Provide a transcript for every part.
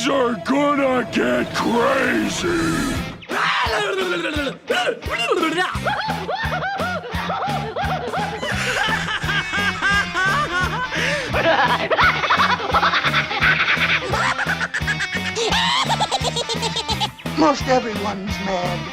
Things are gonna get crazy! Most everyone's mad.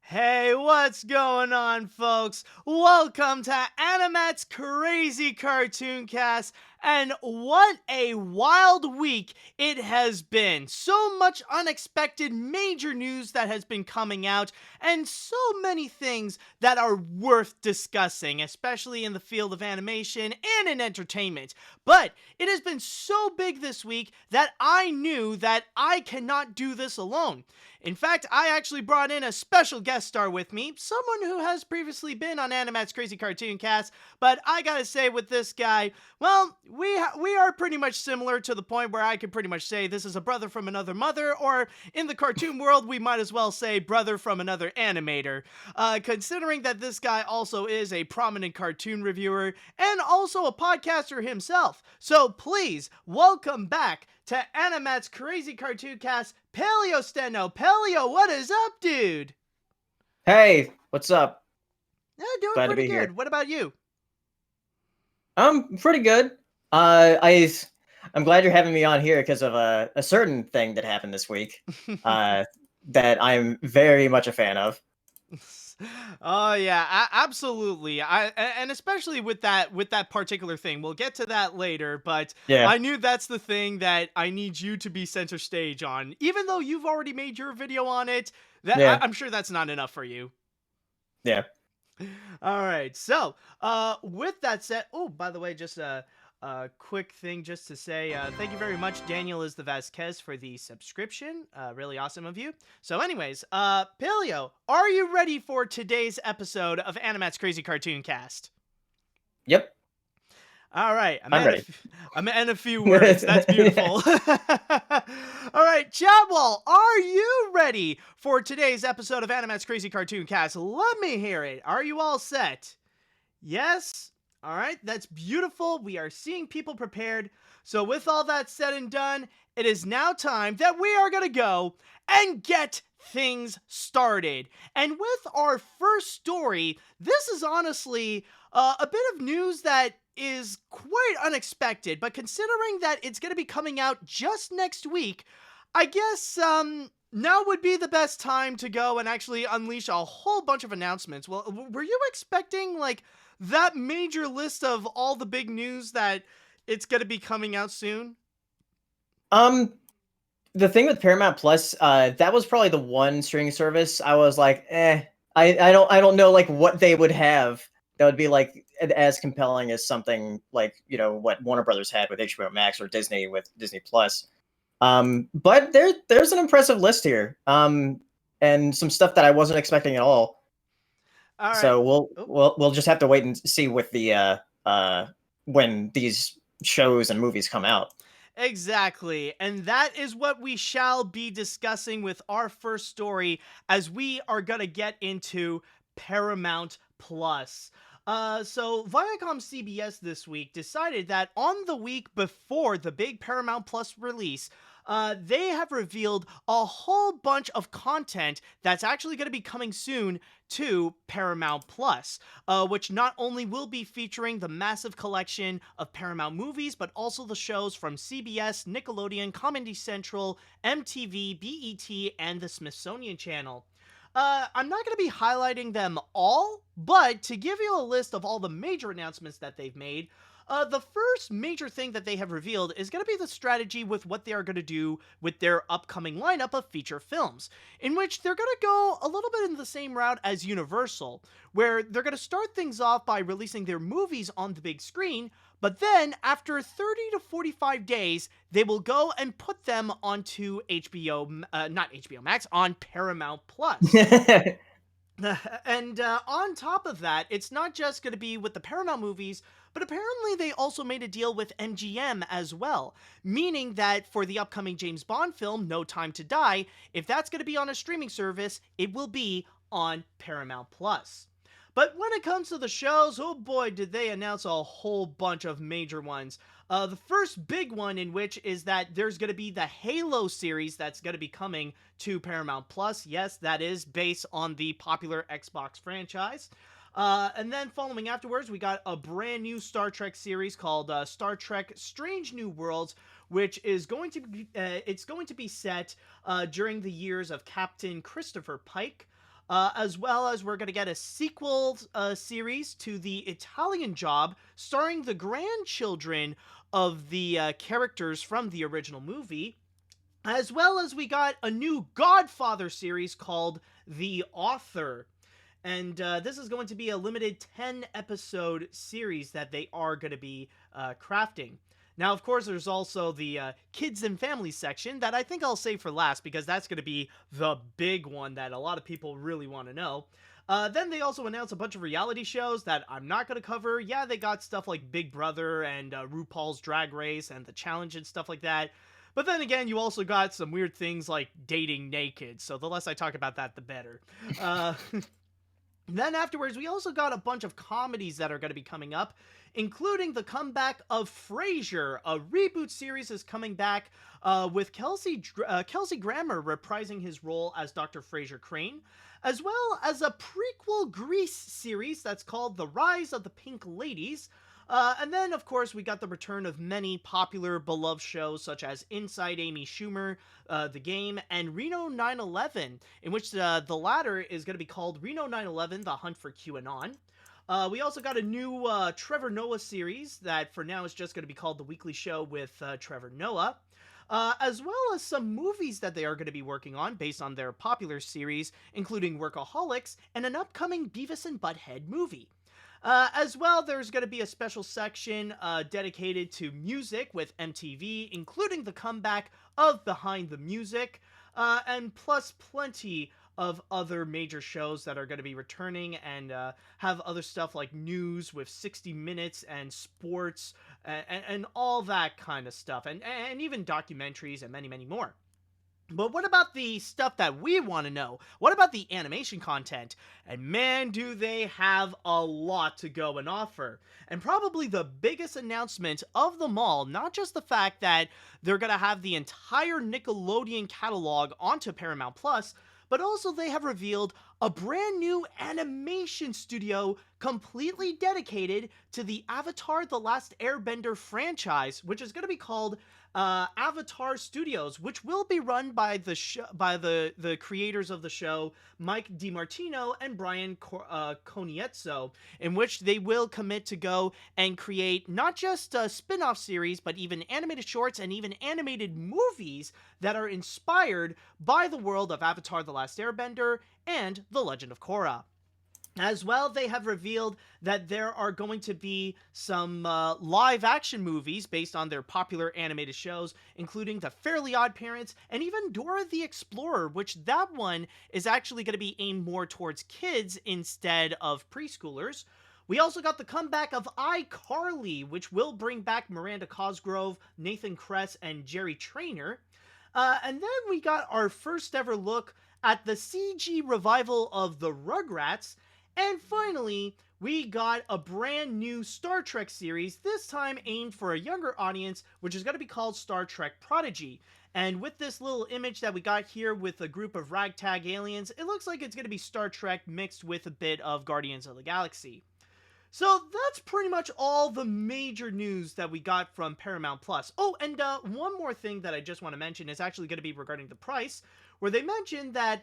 Hey, what's going on, folks? Welcome to AniMat's Crazy Cartoon Cast, and what a wild week it has been. So much unexpected major news that has been coming out, and so many things that are worth discussing, especially in the field of animation and in entertainment. But it has been so big this week that I knew that I cannot do this alone. In fact, I actually brought in a special guest star with me, someone who has previously been on AniMat's Crazy Cartoon Cast, but I gotta say with this guy, well, we are pretty much similar to the point where I could pretty much say this is a brother from another mother, or in the cartoon world, we might as well say brother from another animator, considering that this guy also is a prominent cartoon reviewer and also a podcaster himself. So please, welcome back to AniMat's Crazy Cartoon Cast, Paleo Steno. Paleo, what is up, dude? Hey, what's up? Yeah, doing Glad to pretty be good. here. What about you? I'm pretty good. I'm glad you're having me on here because of a certain thing that happened this week that I'm very much a fan of. Oh yeah, absolutely. And especially with that particular thing. We'll get to that later, but Yeah. I knew that's the thing that I need you to be center stage on. Even though you've already made your video on it, I'm sure that's not enough for you. Yeah. All right. So, with that said, oh, by the way, just a quick thing just to say, thank you very much, Daniel is the Vasquez, for the subscription. Really awesome of you. So anyways, Paleo, are you ready for today's episode of AniMat's Crazy Cartoon Cast? Yep. All right. I'm ready. I'm in a few words. That's beautiful. All right, Chatwall, are you ready for today's episode of AniMat's Crazy Cartoon Cast? Let me hear it. Are you all set? Yes? All right, that's beautiful. We are seeing people prepared. So with all that said and done, it is now time that we are going to go and get things started. And with our first story, this is honestly a bit of news that is quite unexpected, but considering that it's going to be coming out just next week, I guess now would be the best time to go and actually unleash a whole bunch of announcements. Well, were you expecting like that major list of all the big news that it's going to be coming out soon? The thing with Paramount Plus, that was probably the one streaming service I was like, I don't know like what they would have that would be like as compelling as something like, you know, what Warner Brothers had with HBO Max or Disney with Disney Plus. But there's an impressive list here. And some stuff that I wasn't expecting at all. All right. So we'll just have to wait and see with the when these shows and movies come out. Exactly, and that is what we shall be discussing with our first story as we are gonna get into Paramount Plus. So ViacomCBS this week decided that on the week before the big Paramount Plus release, they have revealed a whole bunch of content that's actually going to be coming soon to Paramount Plus, which not only will be featuring the massive collection of Paramount movies, but also the shows from CBS, Nickelodeon, Comedy Central, MTV, BET, and the Smithsonian Channel. I'm not going to be highlighting them all, but to give you a list of all the major announcements that they've made, the first major thing that they have revealed is going to be the strategy with what they are going to do with their upcoming lineup of feature films, in which they're going to go a little bit in the same route as Universal, where they're going to start things off by releasing their movies on the big screen, but then after 30 to 45 days, they will go and put them onto not HBO Max, on Paramount Plus. And on top of that, it's not just going to be with the Paramount movies, but apparently they also made a deal with MGM as well, meaning that for the upcoming James Bond film, No Time to Die, if that's going to be on a streaming service, it will be on Paramount Plus. But when it comes to the shows, oh boy, did they announce a whole bunch of major ones. The first big one in which is that there's going to be the Halo series that's going to be coming to Paramount Plus. Yes, that is based on the popular Xbox franchise. And then following afterwards, we got a brand new Star Trek series called Star Trek: Strange New Worlds, which is going to be it's going to be set during the years of Captain Christopher Pike. As well as we're going to get a sequel series to the Italian Job, starring the grandchildren of the characters from the original movie. As well as we got a new Godfather series called The Author. And this is going to be a limited 10 episode series that they are going to be crafting. Now, of course, there's also the kids and family section that I think I'll save for last because that's going to be the big one that a lot of people really want to know. Then they also announced a bunch of reality shows that I'm not going to cover. Yeah, they got stuff like Big Brother and RuPaul's Drag Race and The Challenge and stuff like that. But then again, you also got some weird things like dating naked. So the less I talk about that, the better. Then afterwards, we also got a bunch of comedies that are going to be coming up, including the comeback of Frasier. A reboot series is coming back with Kelsey Grammer reprising his role as Dr. Frasier Crane, as well as a prequel Grease series that's called The Rise of the Pink Ladies. And then, of course, we got the return of many popular, beloved shows such as Inside Amy Schumer, The Game, and Reno 9/11, in which the latter is going to be called Reno 9/11, The Hunt for QAnon. We also got a new Trevor Noah series that for now is just going to be called The Weekly Show with Trevor Noah. As well as some movies that they are going to be working on based on their popular series, including Workaholics and an upcoming Beavis and Butthead movie. As well, there's going to be a special section dedicated to music with MTV, including the comeback of Behind the Music, and plus plenty of other major shows that are going to be returning and have other stuff like news with 60 Minutes and sports and all that kind of stuff, and even documentaries and many, many more. But what about the stuff that we want to know? What about the animation content? And man, do they have a lot to go and offer. And probably the biggest announcement of them all, not just the fact that they're going to have the entire Nickelodeon catalog onto Paramount Plus, but also they have revealed a brand new animation studio completely dedicated to the Avatar: The Last Airbender franchise, which is going to be called Avatar Studios, which will be run by the creators of the show, Mike DiMartino and Brian Conietzo, in which they will commit to go and create not just a spin-off series, but even animated shorts and even animated movies that are inspired by the world of Avatar: The Last Airbender and The Legend of Korra. As well, they have revealed that there are going to be some live-action movies based on their popular animated shows, including The Fairly Odd Parents and even Dora the Explorer, which that one is actually going to be aimed more towards kids instead of preschoolers. We also got the comeback of iCarly, which will bring back Miranda Cosgrove, Nathan Kress, and Jerry Trainer. And then we got our first ever look at the CG revival of the Rugrats. And finally, we got a brand new Star Trek series, this time aimed for a younger audience, which is going to be called Star Trek Prodigy. And with this little image that we got here with a group of ragtag aliens, it looks like it's going to be Star Trek mixed with a bit of Guardians of the Galaxy. So that's pretty much all the major news that we got from Paramount Plus. Oh, and one more thing that I just want to mention is actually going to be regarding the price, where they mentioned that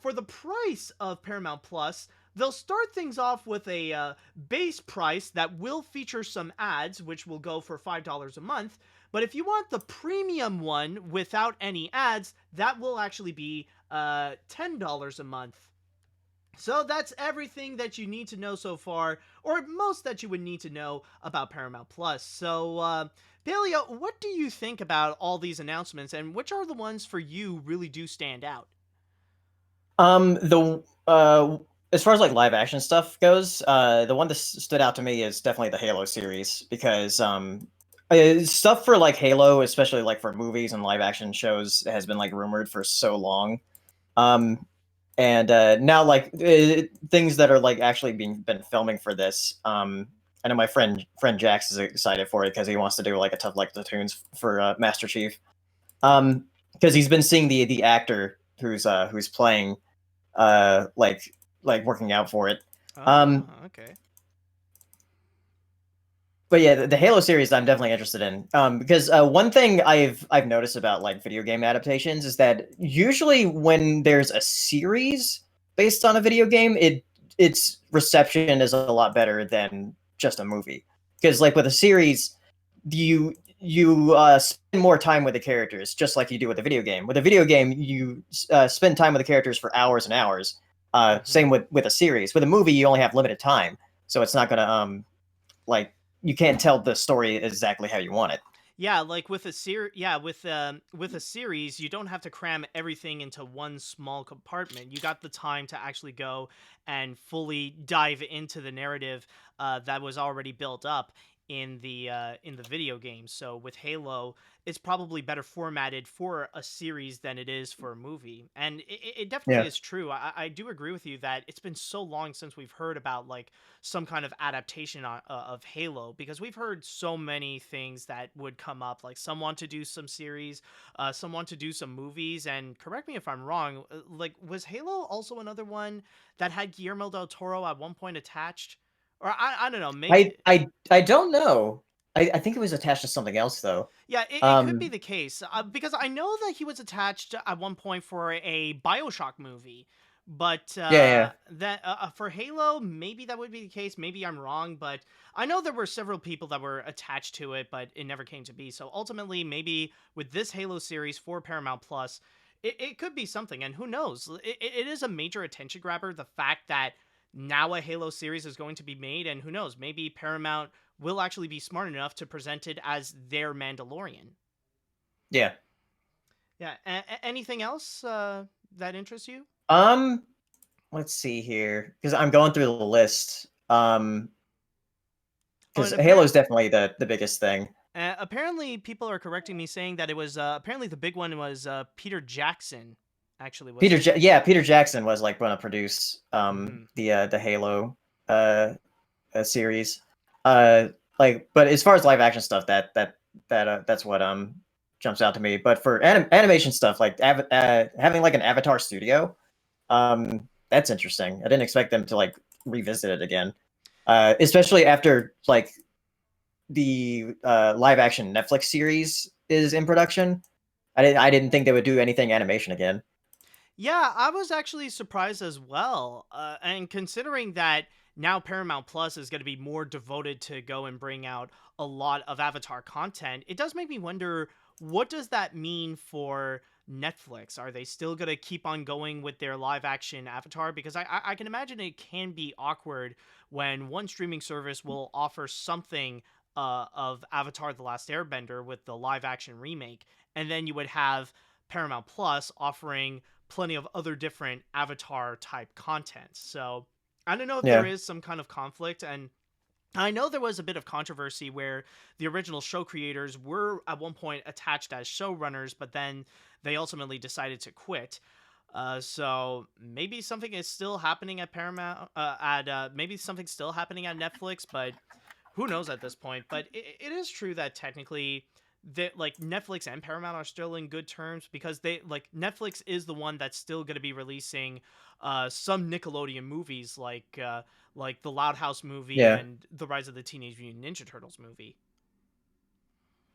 for the price of Paramount Plus, they'll start things off with a base price that will feature some ads, which will go for $5 a month. But if you want the premium one without any ads, that will actually be $10 a month. So that's everything that you need to know so far, or most that you would need to know about Paramount Plus. So, Paleo, what do you think about all these announcements, and which are the ones for you really do stand out? The as far as like live action stuff goes, the one that stood out to me is definitely the Halo series because stuff for like Halo, especially like for movies and live action shows, has been like rumored for so long. Um, And now like things that are like actually been filming for this. I know my friend Jax is excited for it because he wants to do like a tough like platoons for Master Chief. Because he's been seeing the actor who's playing like working out for it. Oh, okay. But yeah, the Halo series I'm definitely interested in. Because one thing I've noticed about like video game adaptations is that usually when there's a series based on a video game, its reception is a lot better than just a movie. Because like with a series, you spend more time with the characters, just like you do with a video game. With a video game, you spend time with the characters for hours and hours. Same with a series. With a movie, you only have limited time, so it's not gonna like you can't tell the story exactly how you want it. Yeah, like with a with a series, you don't have to cram everything into one small compartment. You got the time to actually go and fully dive into the narrative that was already built up in the video game. So with Halo, it's probably better formatted for a series than it is for a movie. And it definitely Yeah. is true. I do agree with you that it's been so long since we've heard about like some kind of adaptation of Halo, because we've heard so many things that would come up. Like some want to do some series, some want to do some movies. And correct me if I'm wrong. Like was Halo also another one that had Guillermo del Toro at one point attached? Or I don't know. Maybe I don't know. I think it was attached to something else though. yeah, it could be Um, the case because I know that he was attached at one point for a Bioshock movie, but yeah, yeah, that for Halo, maybe that would be the case. Maybe I'm wrong, but I know there were several people that were attached to it, but it never came to be. So ultimately, maybe with this Halo series for Paramount Plus, it could be something, and who knows? It is a major attention grabber. The fact that now a Halo series is going to be made, and who knows? Maybe Paramount will actually be smart enough to present it as their Mandalorian. yeah. Yeah. Anything else that interests you? Um, let's see here because I'm going through the list. Oh, Because and Halo is definitely the biggest thing. apparently people are correcting me saying that it was apparently the big one was Peter Jackson. Actually, was Yeah, Peter Jackson was like going to produce hmm the Halo uh, series. Uh, like, but as far as live action stuff, that's what jumps out to me. But for animation stuff, like having like an Avatar studio, that's interesting. I didn't expect them to like revisit it again, especially after like the live action Netflix series is in production. I didn't think they would do anything animation again. Yeah, I was actually surprised as well. And considering that now Paramount Plus is going to be more devoted to go and bring out a lot of Avatar content, it does make me wonder, what does that mean for Netflix? Are they still going to keep on going with their live action Avatar? Because I can imagine it can be awkward when one streaming service will offer something of Avatar The Last Airbender with the live action remake, and then you would have Paramount Plus offering plenty of other different Avatar type content. So I don't know if there Yeah, is some kind of conflict. And I know there was a bit of controversy where the original show creators were at one point attached as showrunners, but then they ultimately decided to quit. So maybe something is still happening at Paramount, at maybe something's still happening at Netflix, but who knows at this point. But it is true that technically that like Netflix and Paramount are still in good terms, because they like Netflix is the one that's still going to be releasing some Nickelodeon movies like the Loud House movie yeah. and the Rise of the Teenage Mutant Ninja Turtles movie.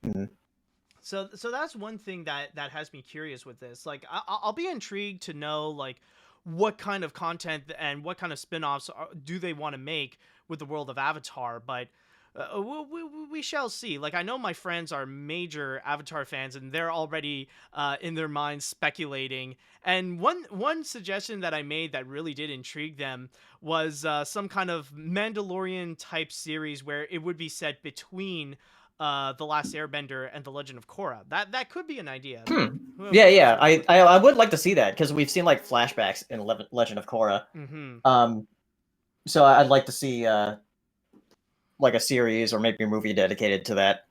Mhm. So that's one thing that has me curious with this. Like I'll be intrigued to know like what kind of content and what kind of spin-offs do they want to make with the world of Avatar, but we shall see. Like I know my friends are major Avatar fans, and they're already in their minds speculating. And one suggestion that I made that really did intrigue them was some kind of Mandalorian type series where it would be set between the Last Airbender and the Legend of Korra. That could be an idea. Yeah, Who knows yeah. what I would like to see that because we've seen like flashbacks in Legend of Korra. mm-hmm. Um, so I'd like to see like a series or maybe a movie dedicated to that.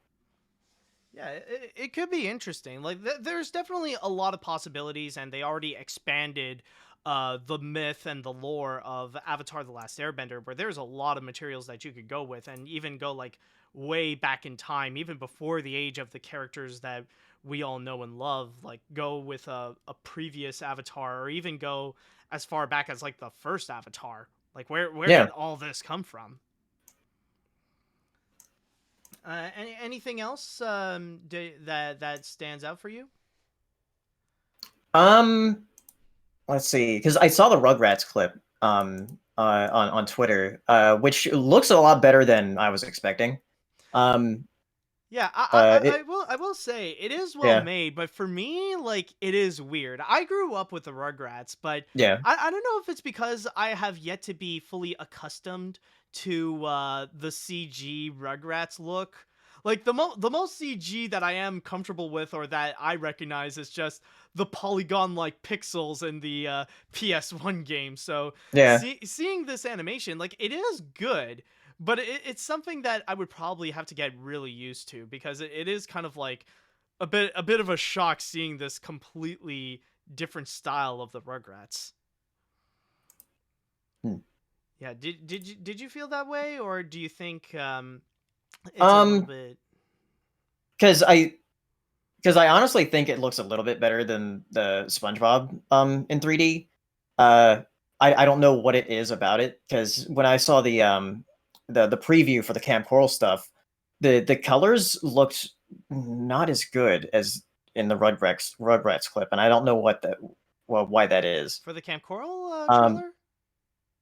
Yeah, it could be interesting. Like, there's definitely a lot of possibilities, and they already expanded the myth and the lore of Avatar: The Last Airbender, where there's a lot of materials that you could go with, and even go like way back in time, even before the age of the characters that we all know and love. Like go with a previous Avatar, or even go as far back as like the first Avatar. Like where Yeah. did all this come from? Anything else that stands out for you? Um, let's see, because I saw the Rugrats clip on Twitter, which looks a lot better than I was expecting. Um, Yeah, it I will say it is well yeah, made, but for me, like it is weird. I grew up with the Rugrats, but yeah, I don't know if it's because I have yet to be fully accustomed to the CG Rugrats look. Like the most CG that I am comfortable with, or that I recognize, is just the polygon like pixels in the PS1 game. So yeah. seeing this animation, like it is good, but it's something that I would probably have to get really used to, because it is kind of like a bit of a shock seeing this completely different style of the Rugrats. Hmm. Yeah, did you feel that way, or do you think it's a little Um, bit? because I honestly think it looks a little bit better than the SpongeBob in 3D. Uh, I don't know what it is about it, because when I saw the preview for the Camp Coral stuff, the colors looked not as good as in the Rugrats clip, and I don't know why that is. For the Camp Coral Um, trailer?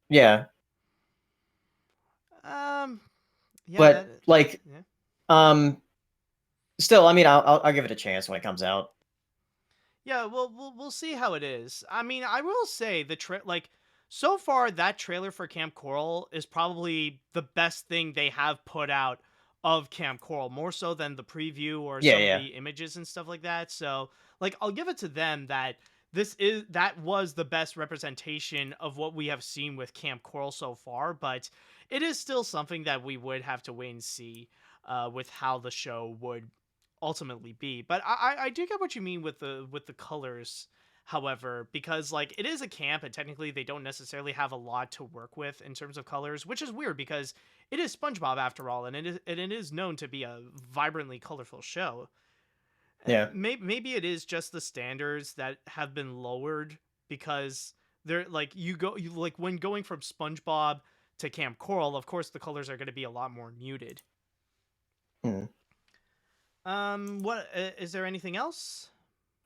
yeah, Um, yeah, but that like yeah. um, still, I mean, I'll give it a chance when it comes out. Yeah, well, we'll see how it is. I mean, I will say like so far that trailer for Camp Coral is probably the best thing they have put out of Camp Coral, more so than the preview or Yeah, some of yeah. the images and stuff like that. So, like, I'll give it to them that that was the best representation of what we have seen with Camp Coral so far, but it is still something that we would have to wait and see with how the show would ultimately be. But I do get what you mean with the colors, however, because like it is a camp, and technically they don't necessarily have a lot to work with in terms of colors, which is weird because it is SpongeBob after all, and it is known to be a vibrantly colorful show. Yeah. Maybe it is just the standards that have been lowered, because they're like you like when going from SpongeBob to Camp Coral, of course the colors are going to be a lot more muted. Hmm. What is there anything else?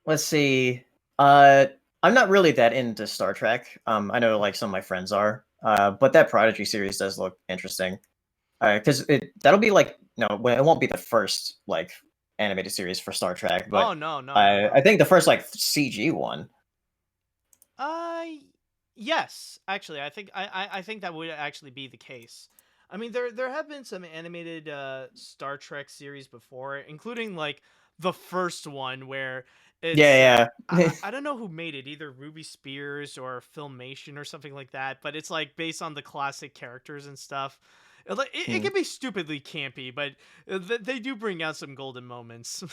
Let's see. Uh, I'm not really that into Star Trek. I know like some of my friends are. But that Prodigy series does look interesting. Because that'll be like no, well, it won't be the first like animated series for Star Trek, Oh but no, no, no, I no. think the first like CG one. Uh, yes, actually, I think that would actually be the case. I mean, there have been some animated Star Trek series before, including like the first one where it's Yeah, yeah, I don't know who made it, either Ruby Spears or Filmation or something like that, but it's like based on the classic characters and stuff. It Hmm. can be stupidly campy, but they do bring out some golden moments.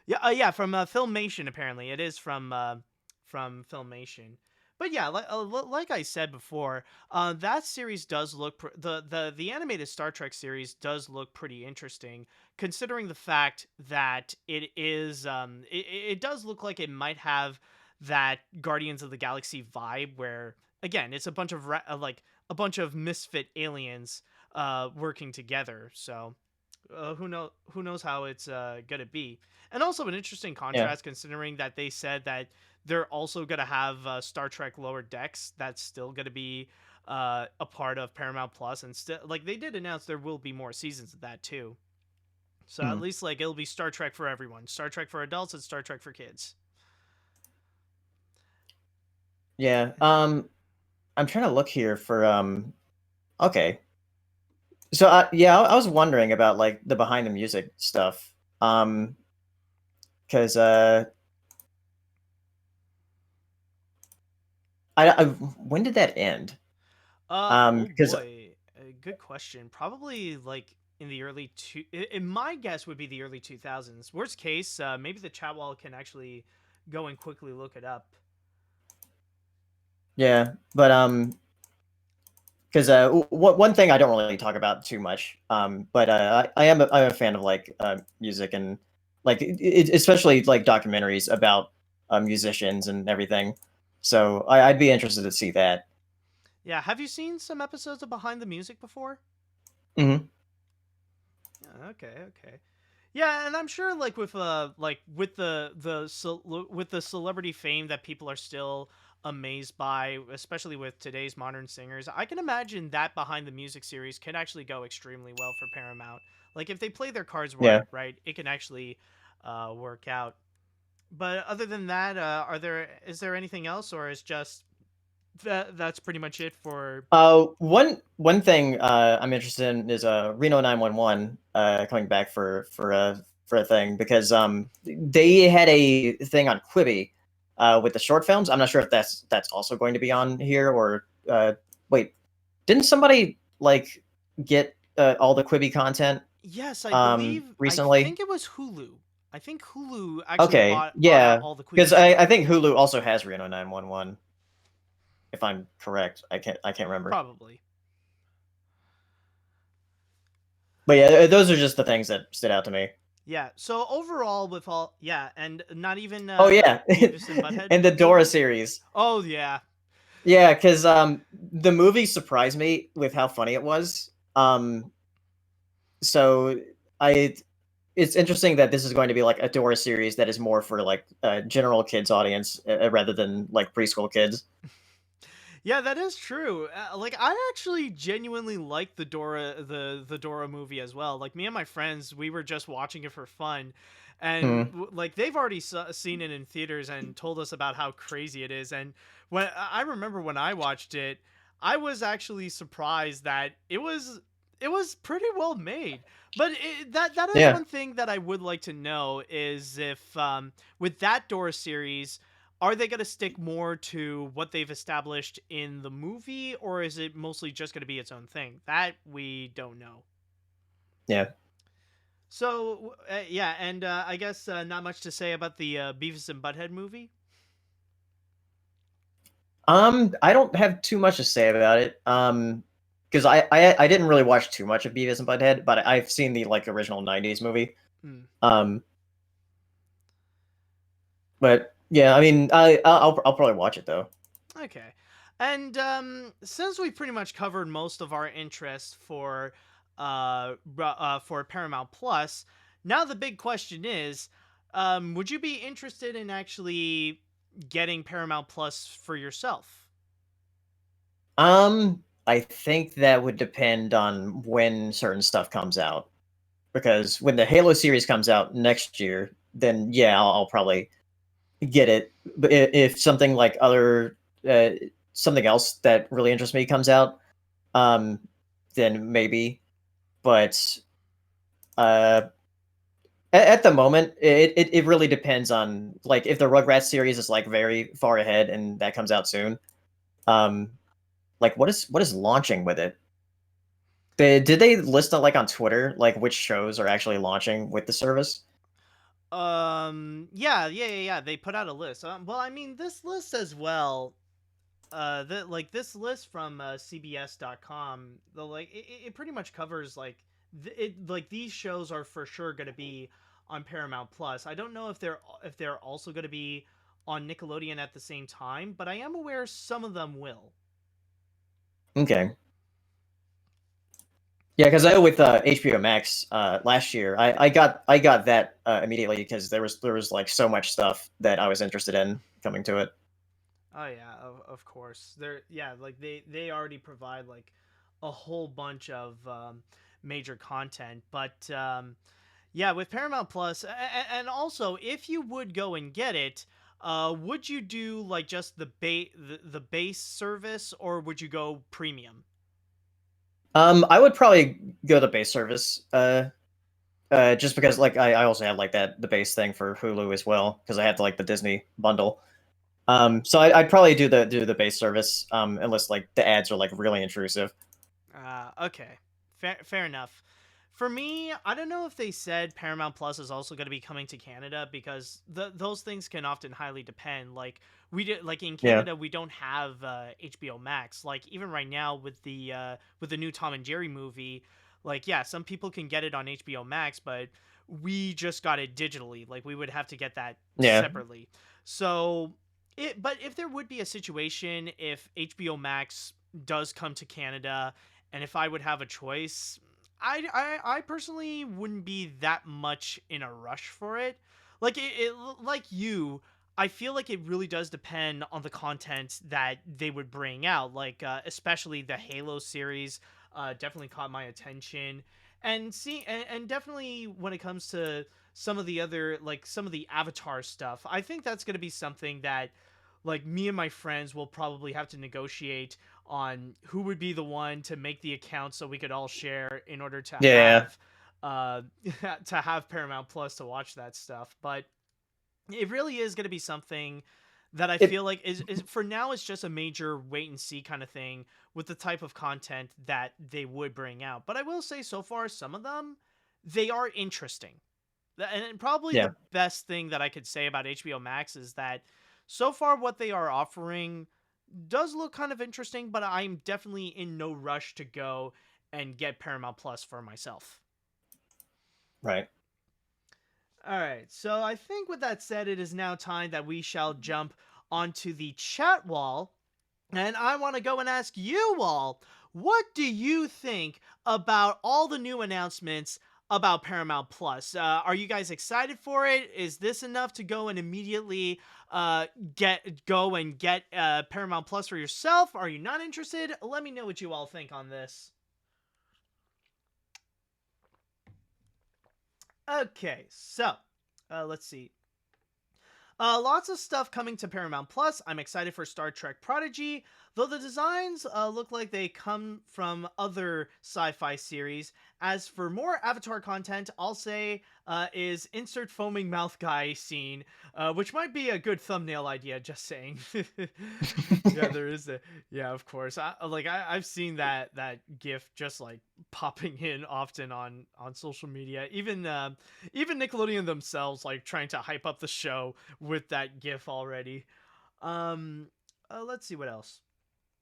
Yeah, yeah, from Filmation. Apparently, it is from Filmation. But yeah, like I said before, that series does look the animated Star Trek series does look pretty interesting, considering the fact that it does look like it might have that Guardians of the Galaxy vibe, where again it's a bunch of like a bunch of misfit aliens working together. So who knows how it's gonna be. And also an interesting yeah. contrast, considering that they said that they're also gonna have Star Trek Lower Decks that's still gonna be a part of Paramount Plus, and still like they did announce there will be more seasons of that too. So at Hmm. least like it'll be Star Trek for everyone, Star Trek for adults and Star Trek for kids. Yeah. I'm trying to look here for Okay. So yeah, I was wondering about like the behind the music stuff. Because when did that end? Oh Because boy, good question. Probably like in the early my guess would be the early 2000s. Worst case, maybe the chat wall can actually go and quickly look it up. Yeah, but because one thing I don't really talk about too much, but I'm a fan of like music and like especially like documentaries about musicians and everything. So I'd be interested to see that. Yeah, have you seen some episodes of Behind the Music before? Hmm. Yeah, okay, okay. Yeah, and I'm sure like with with the celebrity fame that people are still amazed by, especially with today's modern singers, I can imagine that Behind the Music series can actually go extremely well for Paramount. Like if they play their cards Yeah. right, it can actually work out. But other than that, is there anything else, or is just that's pretty much it for? One thing I'm interested in is Reno 911 coming back for a thing because they had a thing on Quibi with the short films. I'm not sure if that's also going to be on here or wait, didn't somebody like get all the Quibi content Yes, I believe. I recently? think it was Hulu. I think Hulu actually Okay, bought out yeah, all the because Quibi stuff. I think Hulu also has Reno 911 if I'm correct. I can't remember. Probably. But yeah, those are just the things that stood out to me. Yeah. So overall, with all yeah, and not even Oh yeah, Beavis and Butthead and the Dora movie. series. Oh yeah. Yeah, because the movie surprised me with how funny it was. So I it's interesting that this is going to be like a Dora series that is more for like a general kids audience rather than like preschool kids. Yeah, that is true. Like I actually genuinely like the Dora movie as well. Like me and my friends, we were just watching it for fun, and Hmm. like they've already seen it in theaters and told us about how crazy it is. And when I remember when I watched it, I was actually surprised that it was pretty well made. But that is Yeah. one thing that I would like to know is if with that Dora series, are they going to stick more to what they've established in the movie, or is it mostly just going to be its own thing? That we don't know. Yeah. So yeah, and I guess not much to say about the Beavis and Butthead movie. I don't have too much to say about it. Because I didn't really watch too much of Beavis and Butthead, but I've seen the like original '90s movie. Hmm. Um, but yeah, I mean, I'll probably watch it though. Okay, and since we've pretty much covered most of our interests for Paramount Plus, now the big question is, would you be interested in actually getting Paramount Plus for yourself? I think that would depend on when certain stuff comes out. Because when the Halo series comes out next year, then yeah, I'll probably get it. But if something like uh, something else that really interests me comes out, um, then maybe. But uh, at the moment, it really depends on like if the Rugrats series is like very far ahead and that comes out soon. Um, like what is launching with it? Did they list it like on Twitter, like which shows are actually launching with the service? Yeah. They put out a list. Well, I mean, this list as well. This list from CBS.com. It pretty much covers like these shows are for sure going to be on Paramount Plus. I don't know if they're also going to be on Nickelodeon at the same time, but I am aware some of them will. Okay. Yeah, because I know with HBO Max last year, I got that immediately because there was like so much stuff that I was interested in coming to it. Oh yeah, of course. They're yeah, like they already provide like a whole bunch of major content, but yeah, with Paramount Plus, and also if you would go and get it, would you do like just the base service, or would you go premium? I would probably go the base service, just because like I also had like the base thing for Hulu as well because I had like the Disney bundle. So I'd probably do the base service, unless like the ads are like really intrusive. Okay, fair enough. For me, I don't know if they said Paramount Plus is also going to be coming to Canada, because those things can often highly depend. Like we did, like in Yeah. Canada, we don't have HBO Max. Like even right now with the new Tom and Jerry movie, like yeah, some people can get it on HBO Max, but we just got it digitally. Like we would have to get that Yeah. separately. So but if there would be a situation if HBO Max does come to Canada, and if I would have a choice, I personally wouldn't be that much in a rush for it. Like like you, I feel like it really does depend on the content that they would bring out. Like especially the Halo series, definitely caught my attention, and definitely when it comes to some of the other, like some of the Avatar stuff, I think that's going to be something that like me and my friends will probably have to negotiate on who would be the one to make the account so we could all share in order to Yeah. have uh to have Paramount Plus to watch that stuff. But it really is going to be something that I It feel like is for now it's just a major wait and see kind of thing with the type of content that they would bring out. But I will say so far some of them, they are interesting. And probably yeah. the best thing that I could say about HBO Max is that so far what they are offering does look kind of interesting, but I'm definitely in no rush to go and get Paramount Plus for myself. Right. All right, so I think with that said, it is now time that we shall jump onto the chat wall. And I want to go and ask you all, what do you think about all the new announcements about Paramount Plus? Are you guys excited for it? Is this enough to go and immediately get Paramount Plus for yourself? Are you not interested? Let me know what you all think on this. Okay, so let's see. Lots of stuff coming to Paramount Plus. I'm excited for Star Trek Prodigy, though the designs look like they come from other sci-fi series. As for more Avatar content, I'll say is insert foaming mouth guy scene, which might be a good thumbnail idea. Just saying. Yeah, there is a yeah, of course. I've seen that GIF just like popping in often on social media. Even Nickelodeon themselves like trying to hype up the show with that GIF already. Let's see what else.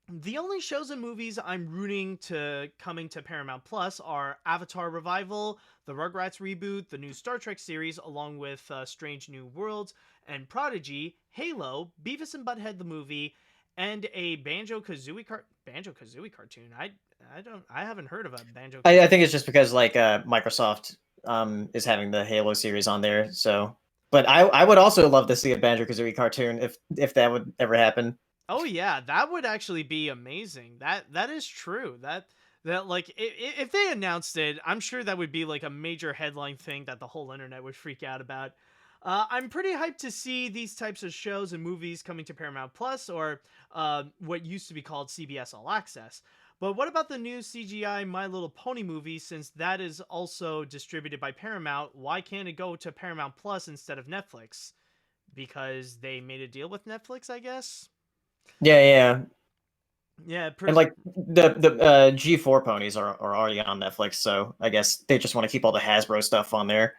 The only shows and movies I'm rooting to coming to Paramount Plus are Avatar Revival, the Rugrats reboot, the new Star Trek series, along with Strange New Worlds and Prodigy, Halo, Beavis and Butthead the movie, and a Banjo-Kazooie cartoon. I haven't heard of a Banjo. I think it's just because like Microsoft is having the Halo series on there. So, but I would also love to see a Banjo-Kazooie cartoon if that would ever happen. Oh yeah, that would actually be amazing. That is true. That like if they announced it, I'm sure that would be like a major headline thing that the whole internet would freak out about. I'm pretty hyped to see these types of shows and movies coming to Paramount Plus, or what used to be called CBS All Access. But what about the new CGI My Little Pony movie? Since that is also distributed by Paramount, why can't it go to Paramount Plus instead of Netflix? Because they made a deal with Netflix, I guess. Yeah. Yeah, And like the G4 ponies are already on Netflix, so I guess they just want to keep all the Hasbro stuff on there.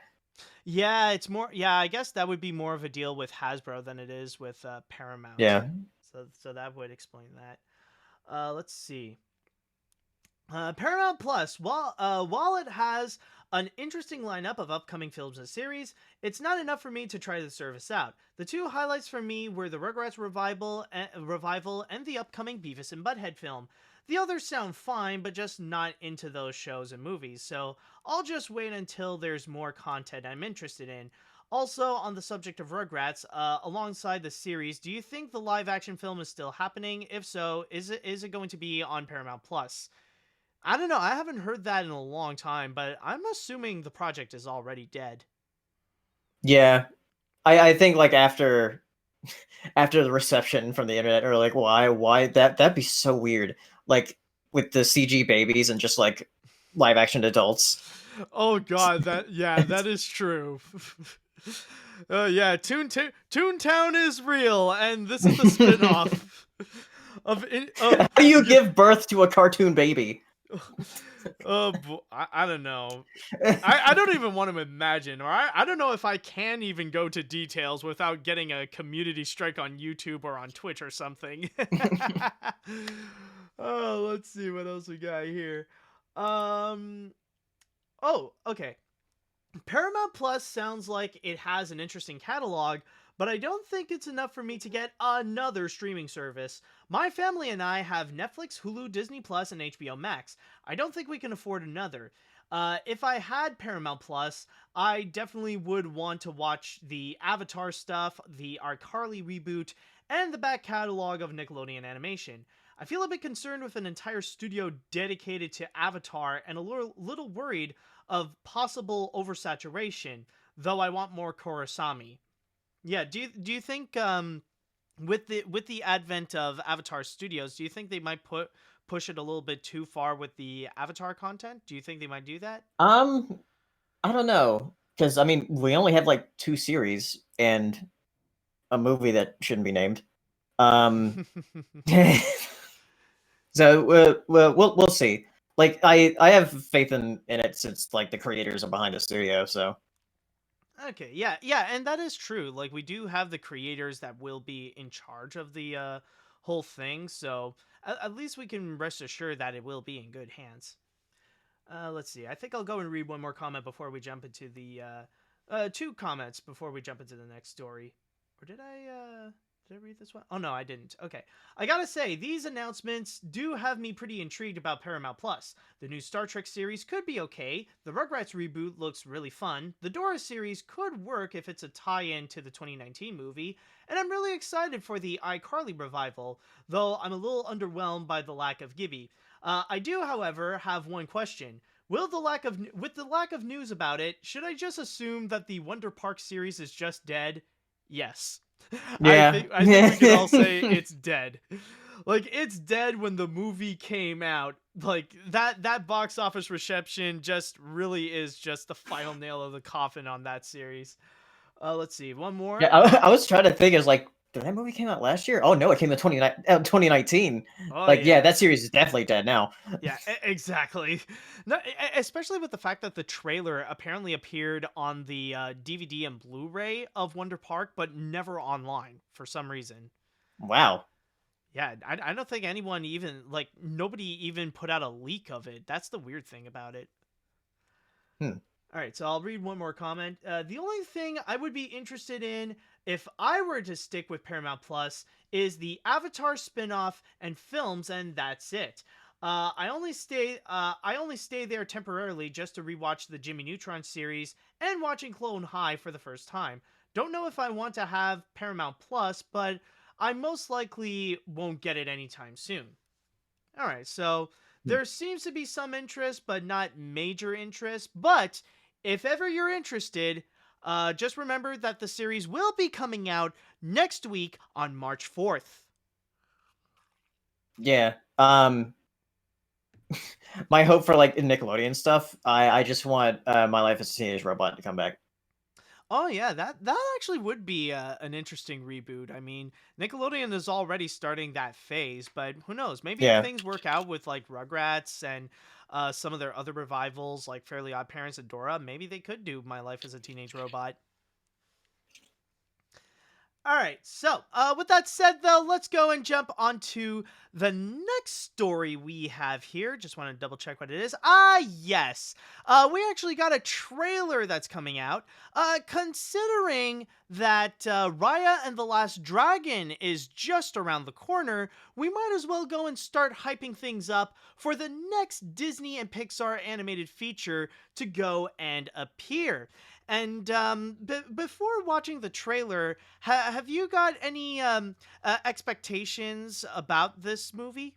yeah, it's more. Yeah, I guess that would be more of a deal with Hasbro than it is with Paramount. Yeah. So that would explain that. Let's see. Paramount Plus, while it has an interesting lineup of upcoming films and series, it's not enough for me to try the service out. The two highlights for me were the Rugrats revival and the upcoming Beavis and Butthead film. The others sound fine, but just not into those shows and movies, so I'll just wait until there's more content I'm interested in. Also, on the subject of Rugrats, alongside the series, do you think the live-action film is still happening? If so, is it going to be on Paramount Plus? I don't know. I haven't heard that in a long time, but I'm assuming the project is already dead. Yeah. I think like after the reception from the internet, or like why that'd be so weird. Like with the CG babies and just like live action adults. Oh god, that is true. Yeah, Toontown is real, and this is the spin-off of How do you give birth to a cartoon baby? Oh, I don't know. I don't even want to imagine, or I don't know if I can even go to details without getting a community strike on YouTube or on Twitch or something. Oh, let's see what else we got here. Um. Oh, okay. Paramount Plus sounds like it has an interesting catalog, but I don't think it's enough for me to get another streaming service. My family and I have Netflix, Hulu, Disney Plus, and HBO Max. I don't think we can afford another. If I had Paramount Plus, I definitely would want to watch the Avatar stuff, the iCarly reboot, and the back catalog of Nickelodeon animation. I feel a bit concerned with an entire studio dedicated to Avatar and a little worried of possible oversaturation, though I want more Korosami. Yeah, do you think with the advent of Avatar Studios, do you think they might push it a little bit too far with the Avatar content? Do you think they might do that? Um, I don't know, because I mean, we only have like 2 series and a movie that shouldn't be named. Um, so we'll see. Like I have faith in it since like the creators are behind the studio. So Okay, yeah, yeah, and that is true. Like we do have the creators that will be in charge of the whole thing, so at least we can rest assured that it will be in good hands. Let's see. I think I'll go and read one more comment before we jump into the two comments before we jump into the next story. Or did I read this one? Oh no, I didn't. Okay. I gotta say, these announcements do have me pretty intrigued about Paramount Plus. The new Star Trek series could be okay. The Rugrats reboot looks really fun. The Dora series could work if it's a tie-in to the 2019 movie. And I'm really excited for the iCarly revival, though I'm a little underwhelmed by the lack of Gibby. I do, however, have one question. With the lack of news about it, should I just assume that the Wonder Park series is just dead? Yes. yeah, I think we can all say it's dead. Like it's dead when the movie came out. Like that box office reception just really is just the final nail of the coffin on that series. Let's see, one more. yeah. I was trying to think. Is like, did that movie came out last year? Oh no, it came in 2019. Oh Like, yeah, yeah. that series is definitely dead now. Yeah, exactly. No, especially with the fact that the trailer apparently appeared on the DVD and Blu-ray of Wonder Park, but never online for some reason. Wow. Yeah, I don't think anyone even like nobody even put out a leak of it. That's the weird thing about it. Hmm. All right, so I'll read one more comment. The only thing I would be interested in if I were to stick with Paramount Plus is the Avatar spin-off and films, and that's it. I only stay there temporarily just to rewatch the Jimmy Neutron series and watching Clone High for the first time. Don't know if I want to have Paramount Plus, but I most likely won't get it anytime soon. All right, so there seems to be some interest, but not major interest. But if ever you're interested, just remember that the series will be coming out next week on March 4th. Yeah. My hope for like Nickelodeon stuff. I just want My Life as a Teenage Robot to come back. Oh yeah, that actually would be an interesting reboot. I mean, Nickelodeon is already starting that phase, but who knows? Maybe if Yeah. things work out with like Rugrats and some of their other revivals, like Fairly Odd Parents and Dora, maybe they could do My Life as a Teenage Robot. All right, so with that said, though, let's go and jump onto the next story we have here. Just want to double check what it is. Ah, yes. We actually got a trailer that's coming out. Considering that Raya and the Last Dragon is just around the corner, we might as well go and start hyping things up for the next Disney and Pixar animated feature to go and appear. And before watching the trailer, have you got any expectations about this movie?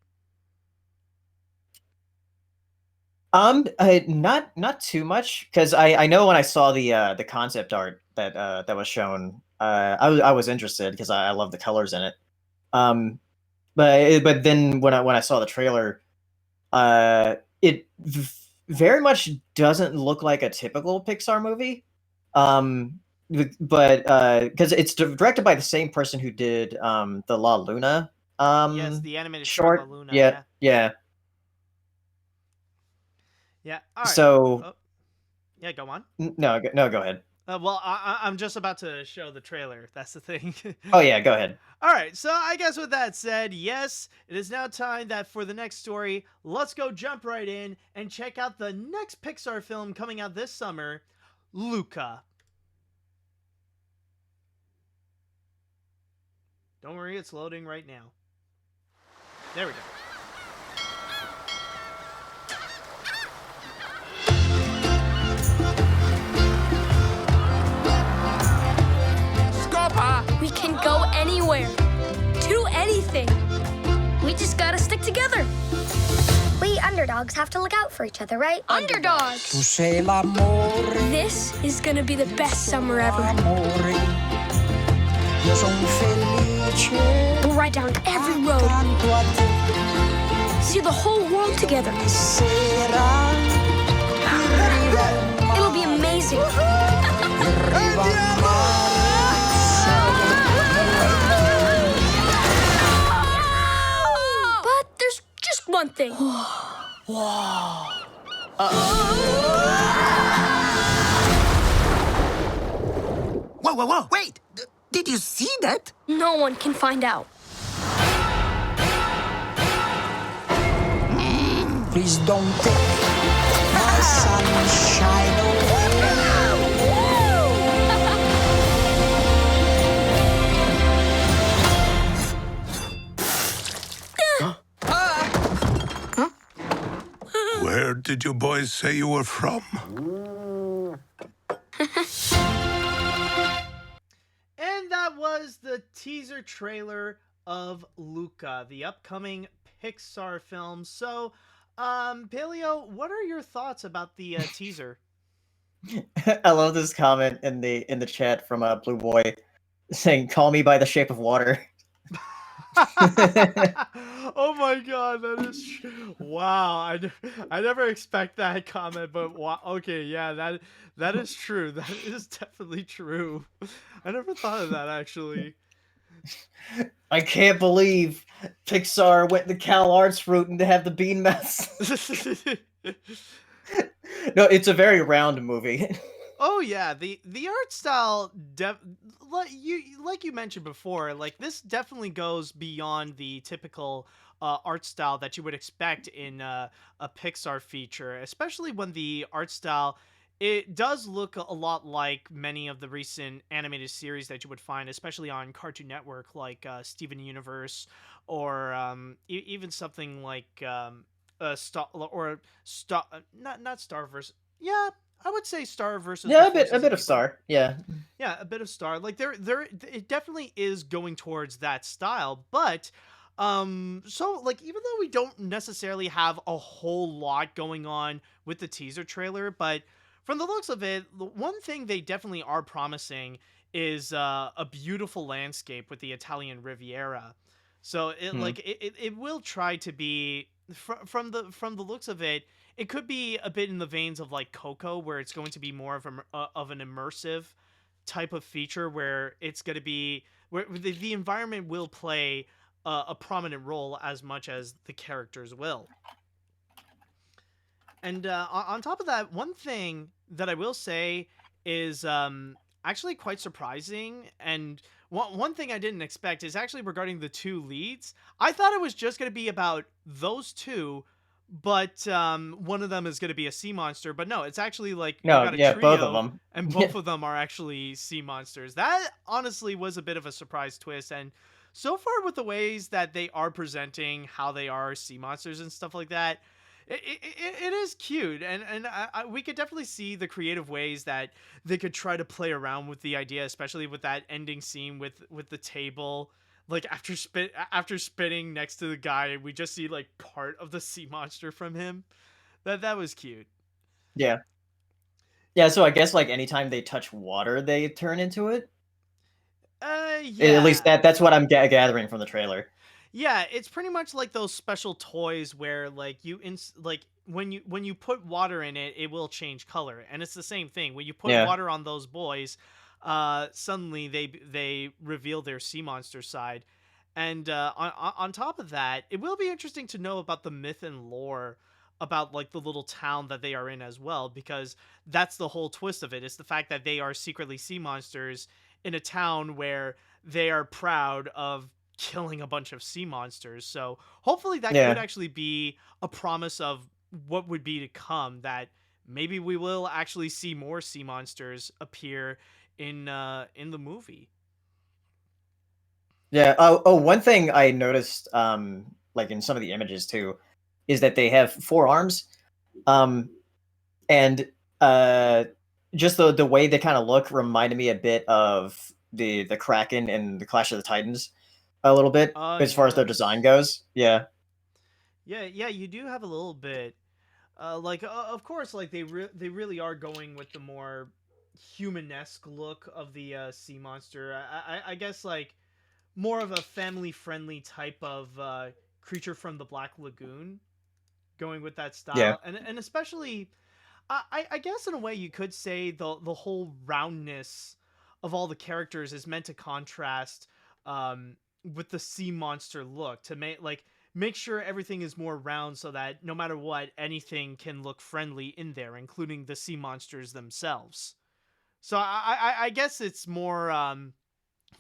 Not too much because I know when I saw the concept art that was shown, I was interested because I love the colors in it. Um, but then when I saw the trailer, it very much doesn't look like a typical Pixar movie. But because it's directed by the same person who did the La Luna Yes, the animated short La short. Luna, Yeah, yeah. yeah. Yeah. All right. So Oh, yeah. Go on. no, go ahead. Well, I'm just about to show the trailer. That's the thing. Oh yeah, go ahead. All right, so I guess with that said, yes, it is now time that for the next story, let's go jump right in and check out the next Pixar film coming out this summer, Luca. Don't worry, it's loading right now. There we go. We can go anywhere. Do anything. We just gotta stick together. We underdogs have to look out for each other, right? Underdogs. This is gonna be the best summer ever. We'll ride down every road. See the whole world together. It'll be amazing. But there's just one thing. Whoa, wait! Did you see that? No one can find out. Please don't take my sunshine away. Where did you boys say you were from? And that was the teaser trailer of Luca, the upcoming Pixar film. So, Paleo, what are your thoughts about the teaser? I love this comment in the chat from Blue Boy saying, "Call me by the shape of water." Oh my god, that is wow. I never expect that comment, but wow, okay, yeah, that is true. That is definitely true. I never thought of that actually. I can't believe Pixar went the Cal Arts route and to have the bean mouths. No, it's a very round movie. Oh yeah, the art style like you mentioned before, like this definitely goes beyond the typical art style that you would expect in a Pixar feature, especially when the art style it does look a lot like many of the recent animated series that you would find, especially on Cartoon Network, like Steven Universe, or even something like Star or Star, not Starverse. Yeah, I would say Star versus Yeah, the a bit Forces of Evil. Star. Yeah. Yeah, a bit of Star. Like there it definitely is going towards that style, but so like even though we don't necessarily have a whole lot going on with the teaser trailer, but from the looks of it, the one thing they definitely are promising is a beautiful landscape with the Italian Riviera. So it Hmm. like it will try to be from the looks of it, it could be a bit in the veins of like Coco, where it's going to be more of an immersive type of feature where it's going to be where the environment will play a prominent role as much as the characters will. And on top of that, one thing that I will say is actually quite surprising. And one thing I didn't expect is actually regarding the two leads. I thought it was just going to be about those two, but one of them is going to be a sea monster. But no, it's actually like you No, got a yeah, both of trio, them. and both of them are actually sea monsters. That honestly was a bit of a surprise twist. And so far, with the ways that they are presenting how they are sea monsters and stuff like that, it is cute, and we could definitely see the creative ways that they could try to play around with the idea, especially with that ending scene with the table. Like after spitting next to the guy, we just see like part of the sea monster from him. That was cute. Yeah. Yeah, so I guess like anytime they touch water, they turn into it. At least Yeah. that's what I'm gathering from the trailer. Yeah, it's pretty much like those special toys where like like when you put water in it, it will change color. And it's the same thing. When you put Yeah. water on those boys, suddenly they reveal their sea monster side. And on top of that, it will be interesting to know about the myth and lore about like the little town that they are in as well, because that's the whole twist of it. It's the fact that they are secretly sea monsters in a town where they are proud of killing a bunch of sea monsters. So hopefully that could Yeah. actually be a promise of what would be to come, that maybe we will actually see more sea monsters appear in the movie. Yeah. One thing I noticed, like in some of the images too, is that they have 4 arms. Um, and just the way they kind of look reminded me a bit of the Kraken and the Clash of the Titans a little bit as far as their design Yes. goes. Yeah. Yeah, you do have a little bit. Of course, like they really are going with the more humanesque look of the sea monster. I guess like more of a family friendly type of creature from the Black Lagoon, going with that Yeah. style, and especially I guess in a way you could say the whole roundness of all the characters is meant to contrast with the sea monster look, to make sure everything is more round, so that no matter what, anything can look friendly in there, including the sea monsters themselves. So I guess it's more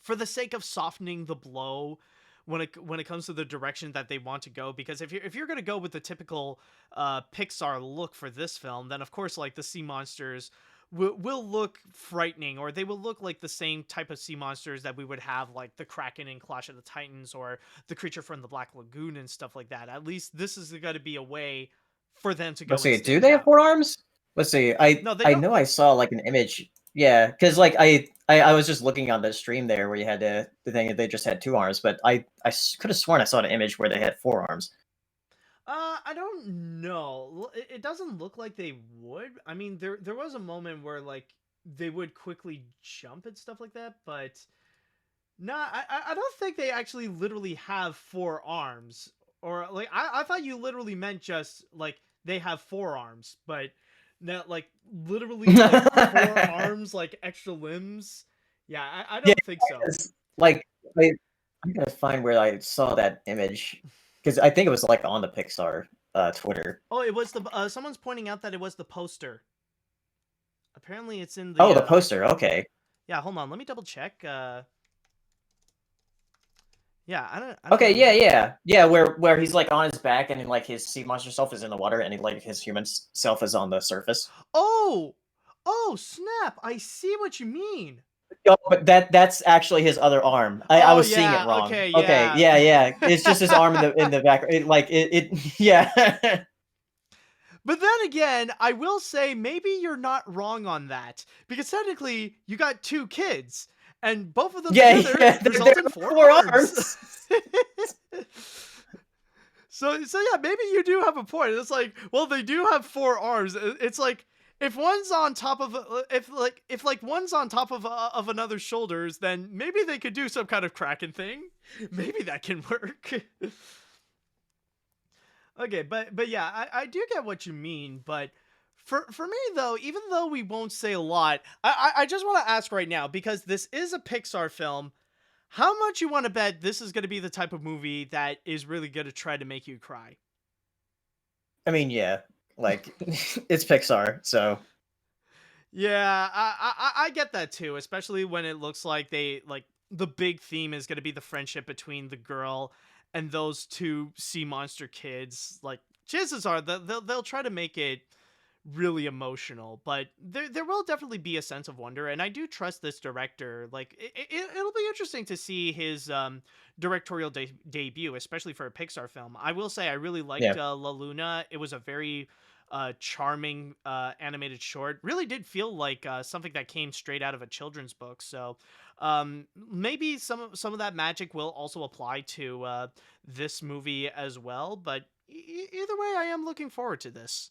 for the sake of softening the blow when it comes to the direction that they want to go. Because if you're gonna go with the typical Pixar look for this film, then of course like the sea monsters will look frightening, or they will look like the same type of sea monsters that we would have like the Kraken in Clash of the Titans, or the creature from the Black Lagoon and stuff like that. At least this is going to be a way for them to Let's go and see. Do stand they have out. 4 arms? Let's see. No, they I don't. know I saw like an image. Yeah, because like I was just looking on the stream there where you had the thing that they just had 2 arms, but I could have sworn I saw an image where they had 4 arms. I don't know. It doesn't look like they would. I mean, there was a moment where like they would quickly jump and stuff like that, but no, I don't think they actually literally have 4 arms. Or like I thought you literally meant just like they have 4 arms, but not like literally like 4 arms, like extra limbs. Yeah, I Yeah, don't think so. it's like I'm gonna find where I saw that image because I think it was like on the Pixar Twitter. Oh, it was the someone's pointing out that it was the poster. Apparently, it's in Oh, the the poster. Okay. Yeah, hold on. Let me double check. Yeah, I don't Okay. know. Yeah. Where he's like on his back and like his sea monster self is in the water and he, like his human self is on the surface. Oh, oh, snap! I see what you mean. Oh, but that's actually his other arm. I Oh was seeing it yeah. wrong. Okay. Okay. Yeah. Yeah. It's just his arm in the back. It yeah. But then again, I will say maybe you're not wrong on that, because technically you got 2 kids, and both of them together result in 4 arms. So yeah, maybe you do have a point. It's like, well, they do have 4 arms. It's like if one's on top of if one's on top of another's shoulders, then maybe they could do some kind of Kraken thing. Maybe that can work. Okay, but yeah, I do get what you mean. But for me though, even though we won't say a lot, I just want to ask right now, because this is a Pixar film. How much you want to bet this is going to be the type of movie that is really going to try to make you cry? I mean, yeah. Like it's Pixar, so Yeah, I get that too, especially when it looks like the big theme is going to be the friendship between the girl and those 2 sea monster kids. Like chances are they'll try to make it really emotional, but there will definitely be a sense of wonder, and I do trust this director. Like it'll be interesting to see his directorial debut, especially for a Pixar film. I will say I really liked yeah. La Luna. It was a very charming animated short. Really did feel like something that came straight out of a children's book. So maybe some of that magic will also apply to this movie as well. But either way, I am looking forward to this.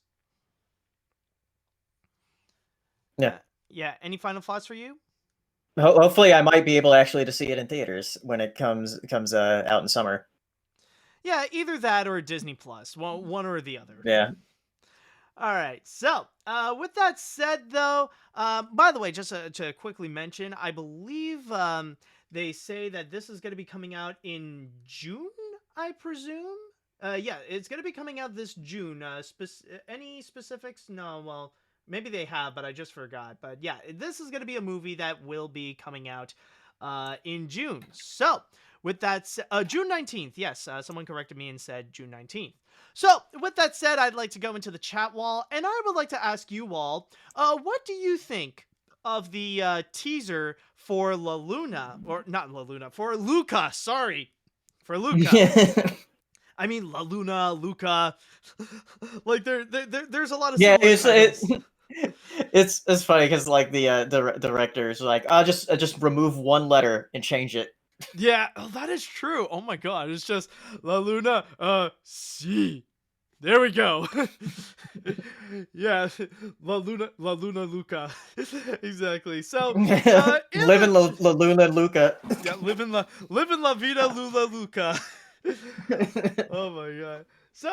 Yeah. Yeah. Any final thoughts for you? Hopefully I might be able actually to see it in theaters when it comes out in summer. Yeah, either that or Disney Plus. One or the other. Yeah. All right. So, with that said, though, by the way, just to quickly mention, I believe they say that this is going to be coming out in June, I presume. Yeah, it's gonna be coming out this June. Any specifics? No, well, maybe they have, but I just forgot. But yeah, this is gonna be a movie that will be coming out in June. So with that, June 19th. Yes, someone corrected me and said June 19th. So with that said, I'd like to go into the chat wall, and I would like to ask you all, what do you think of the teaser for La Luna, or not La Luna, for Luca? Sorry, for Luca. I mean, La Luna, Luca, like there's a lot of Yeah, similar titles. it's funny because like the director's like, just remove one letter and change it. Yeah, oh, that is true. Oh my god, it's just La Luna, C. There we go. Yeah, La Luna, Luca. Exactly. So, Living La Luna Luca. yeah, living La Vida Lula Luca. Oh my god. So,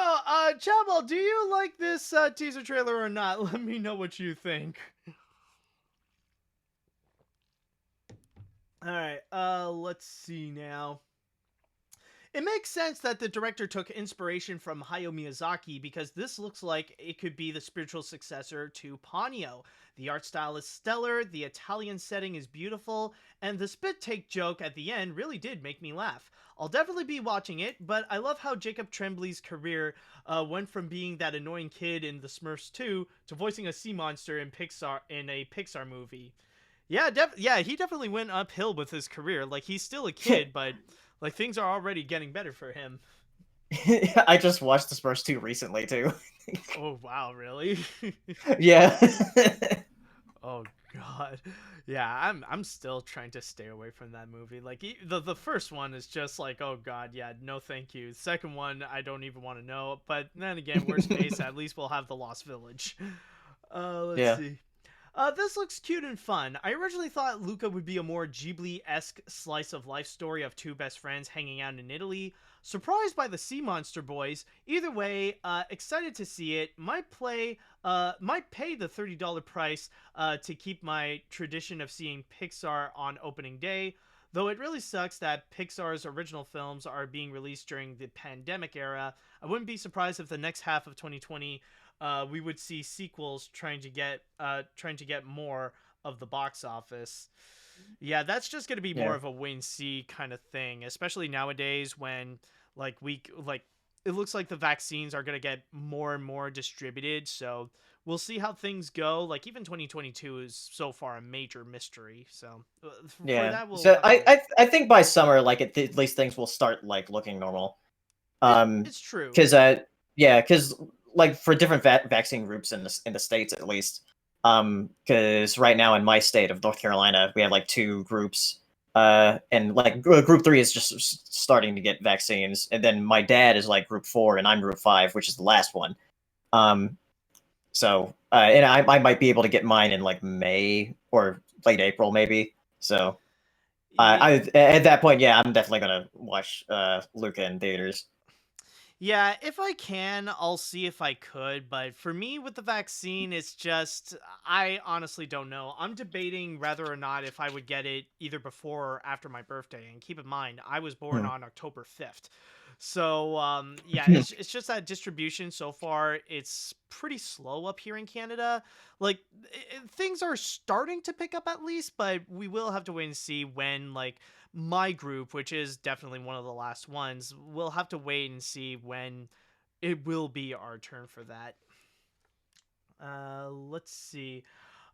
Chapel, do you like this teaser trailer or not? Let me know what you think. All right. Let's see now. It makes sense that the director took inspiration from Hayao Miyazaki because this looks like it could be the spiritual successor to Ponyo. The art style is stellar, the Italian setting is beautiful, and the spit take joke at the end really did make me laugh. I'll definitely be watching it, but I love how Jacob Tremblay's career went from being that annoying kid in The Smurfs 2 to voicing a sea monster in a Pixar movie. Yeah, he definitely went uphill with his career. Like, he's still a kid, but like things are already getting better for him. I just watched The Smurfs 2 recently too. Oh wow, really? Yeah. Oh god. Yeah, I'm still trying to stay away from that movie. Like the first one is just like, oh god, yeah, no thank you. Second one, I don't even want to know. But then again, worst case, at least we'll have the Lost Village. Let's see. This looks cute and fun. I originally thought Luca would be a more Ghibli-esque slice of life story of two best friends hanging out in Italy. Surprised by the Sea Monster Boys. Either way, excited to see it. Might pay the $30 price to keep my tradition of seeing Pixar on opening day. Though it really sucks that Pixar's original films are being released during the pandemic era. I wouldn't be surprised if the next half of 2020 we would see sequels trying to get more of the box office. Yeah, that's just going to be more of a wait-and-see kind of thing, especially nowadays when it looks like the vaccines are going to get more and more distributed. So we'll see how things go. Like even 2022 is so far a major mystery. So so I think by summer, like at least things will start like looking normal. It's true. Because like for different vaccine groups in the States at least, because right now in my state of North Carolina we have like two groups, and like group 3 is just starting to get vaccines, and then my dad is like group 4 and I'm group 5, which is the last one. So and I might be able to get mine in like May or late April maybe. So I at that point, yeah, I'm definitely gonna watch Luca in theaters. Yeah, if I can, I'll see if I could. But for me, with the vaccine, it's just, I honestly don't know. I'm debating whether or not if I would get it either before or after my birthday. And keep in mind, I was born on October 5th. So, yeah, it's just that distribution so far, it's pretty slow up here in Canada. Like, things are starting to pick up at least, but we will have to wait and see when, like, my group, which is definitely one of the last ones, we'll have to wait and see when it will be our turn for that. Let's see.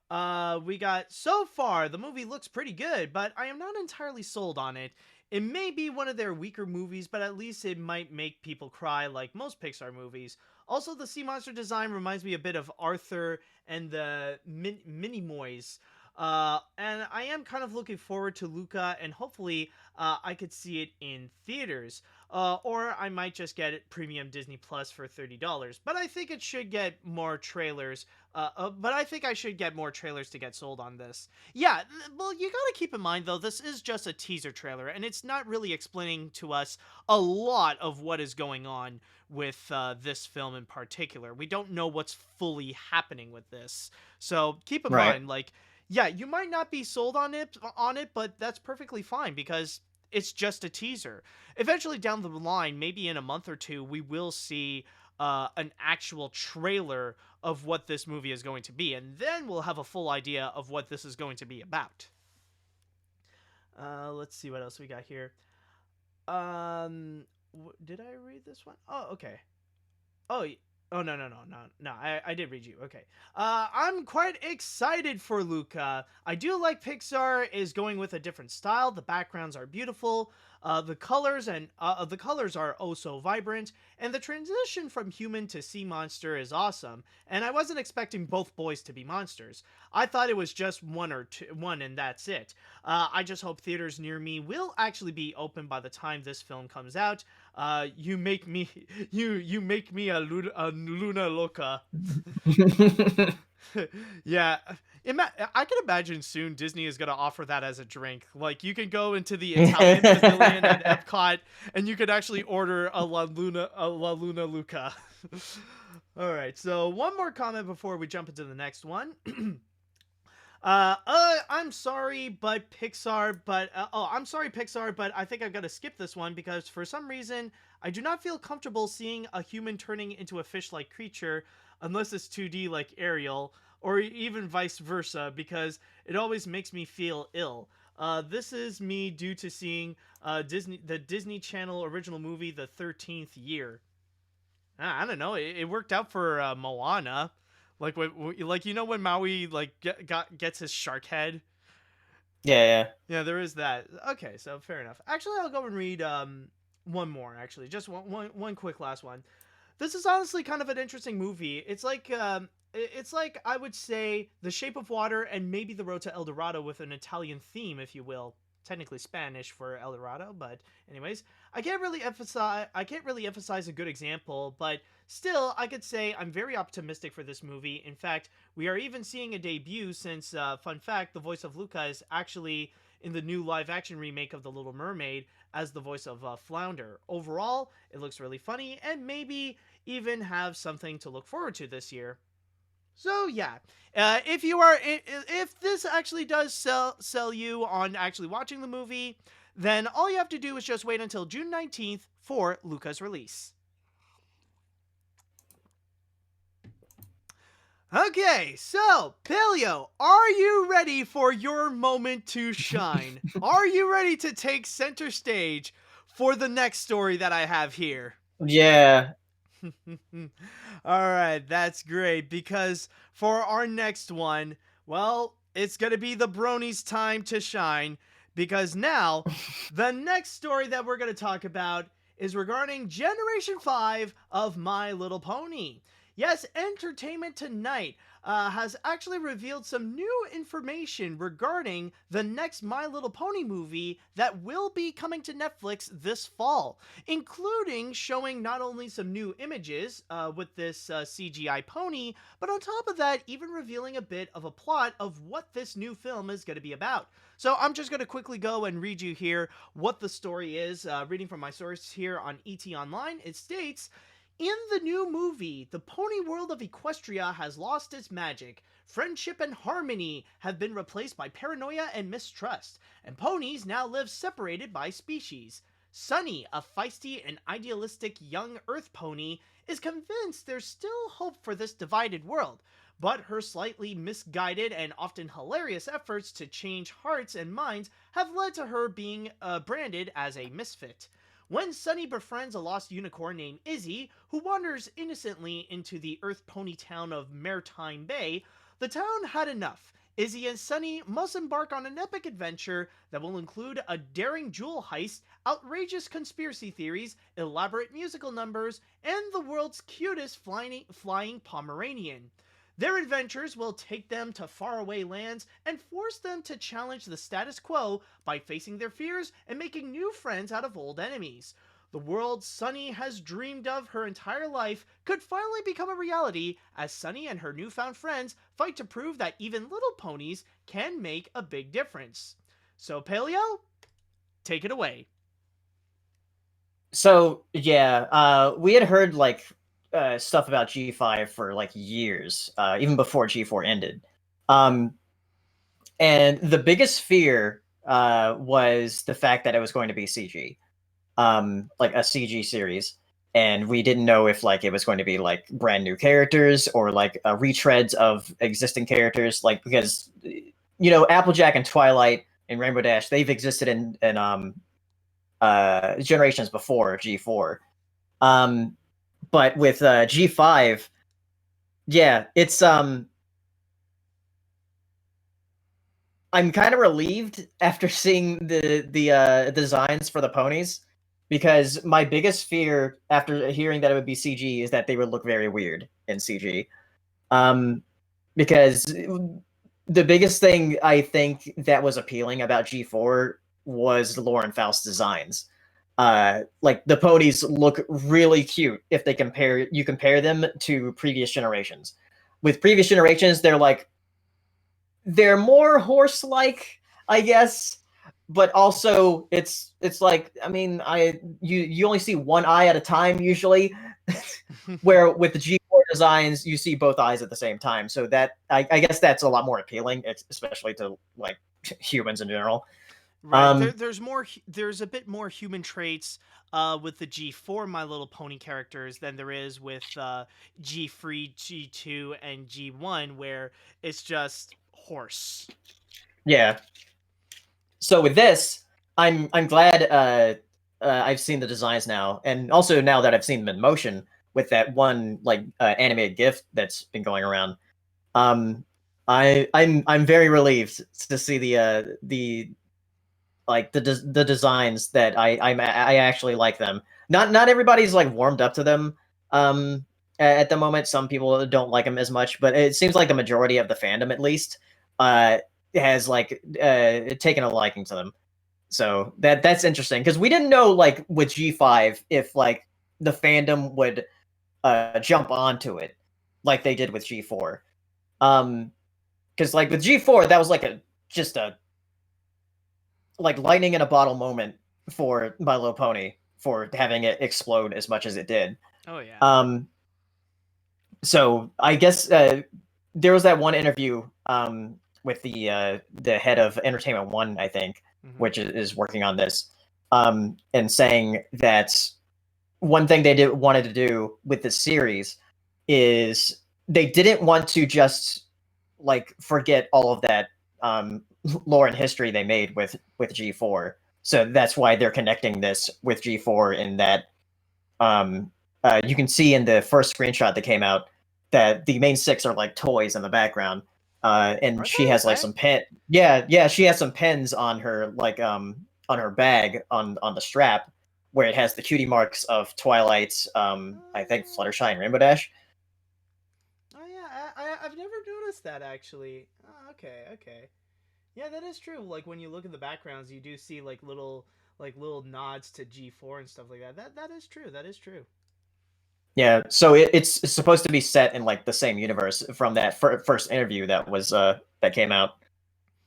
We got, so far, the movie looks pretty good, but I am not entirely sold on it. It may be one of their weaker movies, but at least it might make people cry like most Pixar movies. Also, the sea monster design reminds me a bit of Arthur and the Minimoys. And I am kind of looking forward to Luca, and hopefully I could see it in theaters. Or I might just get it premium Disney Plus for $30. But I think it should get more trailers. But I think I should get more trailers to get sold on this. Yeah, well, you gotta keep in mind, though, this is just a teaser trailer, and it's not really explaining to us a lot of what is going on with this film in particular. We don't know what's fully happening with this. So keep in mind, like, yeah, you might not be sold on it, but that's perfectly fine because it's just a teaser. Eventually down the line, maybe in a month or two, we will see an actual trailer of what this movie is going to be, and then we'll have a full idea of what this is going to be about. Let's see what else we got here. Did I read this one? Oh, okay. Oh, no. I did read you. Okay. I'm quite excited for Luca. I do like Pixar is going with a different style. The backgrounds are beautiful. The colors are oh so vibrant, and the transition from human to sea monster is awesome. And I wasn't expecting both boys to be monsters. I thought it was just one and that's it. I just hope theaters near me will actually be open by the time this film comes out. You make me a Luna Loca. Yeah, I can imagine soon Disney is gonna offer that as a drink. Like, you can go into the Italian pavilion at Epcot, and you could actually order a La Luna Luca. All right, so one more comment before we jump into the next one. I'm sorry, Pixar, but I think I've got to skip this one because for some reason I do not feel comfortable seeing a human turning into a fish-like creature unless it's 2D like Ariel, or even vice versa, because it always makes me feel ill. This is me due to seeing the Disney Channel original movie, The 13th Year. I don't know, it worked out for Moana. Like when Maui gets his shark head. Yeah. There is that. Okay, so fair enough. Actually, I'll go and read one more. Actually, just one quick last one. This is honestly kind of an interesting movie. It's like I would say The Shape of Water and maybe The Road to El Dorado with an Italian theme, if you will. Technically Spanish for El Dorado, but anyways, I can't really emphasize a good example, but still, I could say I'm very optimistic for this movie. In fact, we are even seeing a debut since, fun fact, the voice of Luca is actually in the new live-action remake of The Little Mermaid as the voice of Flounder. Overall, it looks really funny and maybe even have something to look forward to this year. So yeah, if this actually does sell you on actually watching the movie, then all you have to do is just wait until June 19th for Luca's release. Okay, so Paleo, are you ready for your moment to shine? Are you ready to take center stage for the next story that I have here? Yeah. All right, that's great, because for our next one, well, it's going to be the bronies' time to shine, because now the next story that we're going to talk about is regarding Generation 5 of My Little Pony. Yes, Entertainment Tonight has actually revealed some new information regarding the next My Little Pony movie that will be coming to Netflix this fall, including showing not only some new images with this CGI pony, but on top of that, even revealing a bit of a plot of what this new film is going to be about. So I'm just going to quickly go and read you here what the story is. Reading from my source here on ET Online, it states, in the new movie, the pony world of Equestria has lost its magic. Friendship and harmony have been replaced by paranoia and mistrust, and ponies now live separated by species. Sunny, a feisty and idealistic young Earth pony, is convinced there's still hope for this divided world, but her slightly misguided and often hilarious efforts to change hearts and minds have led to her being branded as a misfit. When Sunny befriends a lost unicorn named Izzy, who wanders innocently into the Earth pony town of Maritime Bay, the town had enough. Izzy and Sunny must embark on an epic adventure that will include a daring jewel heist, outrageous conspiracy theories, elaborate musical numbers, and the world's cutest flying Pomeranian. Their adventures will take them to faraway lands and force them to challenge the status quo by facing their fears and making new friends out of old enemies. The world Sunny has dreamed of her entire life could finally become a reality as Sunny and her newfound friends fight to prove that even little ponies can make a big difference. So, Paleo, take it away. So, yeah, we had heard, stuff about G5 for, years, even before G4 ended. And the biggest fear was the fact that it was going to be CG, like a CG series, and we didn't know if like it was going to be like brand new characters or like retreads of existing characters, like because Applejack and Twilight and Rainbow Dash, they've existed in generations before G4. But with G5, yeah, it's I'm kind of relieved after seeing the designs for the ponies, because my biggest fear after hearing that it would be CG is that they would look very weird in CG. Because the biggest thing I think that was appealing about G4 was Lauren Faust's designs. Like the ponies look really cute if they compare them to previous generations. With previous generations, they're more horse-like, I guess, but also it's like, I mean, you only see one eye at a time usually, where with the G4 designs you see both eyes at the same time. So that I guess that's a lot more appealing, especially to like humans in general. Right. There's a bit more human traits with the G4 My Little Pony characters than there is with G3, G2, and G1, where it's just horse. Yeah. So with this, I'm glad I've seen the designs now, and also now that I've seen them in motion with that one like animated GIF that's been going around. I'm very relieved to see the designs that I actually like them. Not everybody's like warmed up to them at the moment. Some people don't like them as much, but it seems like the majority of the fandom, at least, has like taken a liking to them. So that's interesting, because we didn't know like with G5 if like the fandom would jump onto it like they did with G4. Because like with G4, that was like just a like lightning in a bottle moment for My Little Pony for having it explode as much as it did. Oh yeah. So I guess there was that one interview with the head of Entertainment One, I think, which is working on this, and saying that one thing they wanted to do with this series is they didn't want to just like forget all of that lore and history they made with G4. So that's why they're connecting this with G4 in that you can see in the first screenshot that came out that the main six are like toys in the background. And she has like some pen. Yeah, she has some pens on her like on her bag on the strap where it has the cutie marks of Twilight's I think Fluttershy and Rainbow Dash. Oh yeah, I've never noticed that actually. Oh, okay. Yeah, that is true. Like when you look at the backgrounds, you do see like little nods to G4 and stuff like that. That is true. That is true. Yeah, so it's supposed to be set in like the same universe from that first interview that was that came out.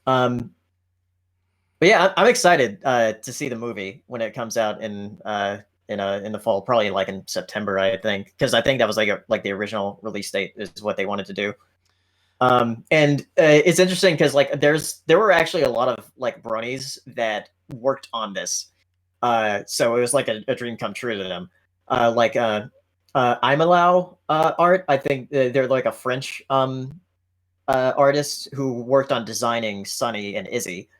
But yeah, I'm excited to see the movie when it comes out in the fall, probably like in September, I think, because I think that was like the original release date is what they wanted to do. And it's interesting because like there were actually a lot of like bronies that worked on this, so it was like a dream come true to them. Like Imalao art, I think they're like a French artist who worked on designing Sunny and Izzy.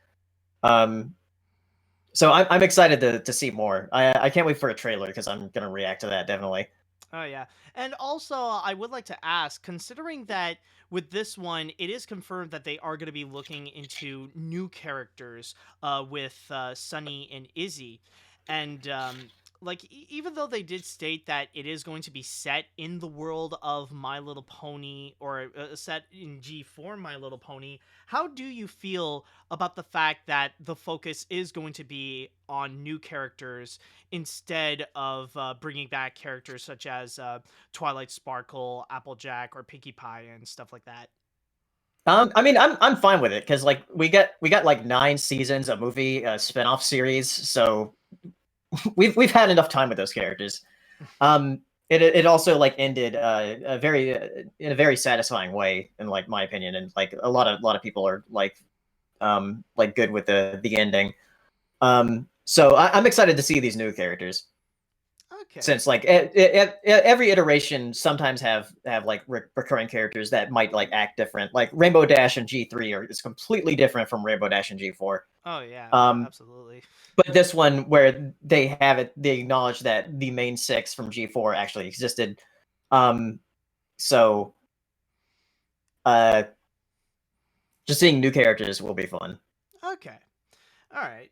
So I'm excited to see more. I can't wait for a trailer because I'm gonna react to that definitely. Oh yeah. And also I would like to ask, considering that with this one it is confirmed that they are going to be looking into new characters with Sunny and Izzy, and like even though they did state that it is going to be set in the world of My Little Pony, or set in G4 My Little Pony, how do you feel about the fact that the focus is going to be on new characters instead of bringing back characters such as Twilight Sparkle, Applejack, or Pinkie Pie and stuff like that? I mean, I'm fine with it because like we got like 9 seasons of movie spinoff series, so we've had enough time with those characters. It also like ended in a very satisfying way in like my opinion, and like a lot of people are like like good with the ending. So I'm excited to see these new characters. Okay. Since like every iteration sometimes have like recurring characters that might like act different. Like Rainbow Dash and G3 is completely different from Rainbow Dash and G4. Oh yeah, absolutely. But this one where they acknowledge that the main 6 from G4 actually existed. So just seeing new characters will be fun. Okay. All right.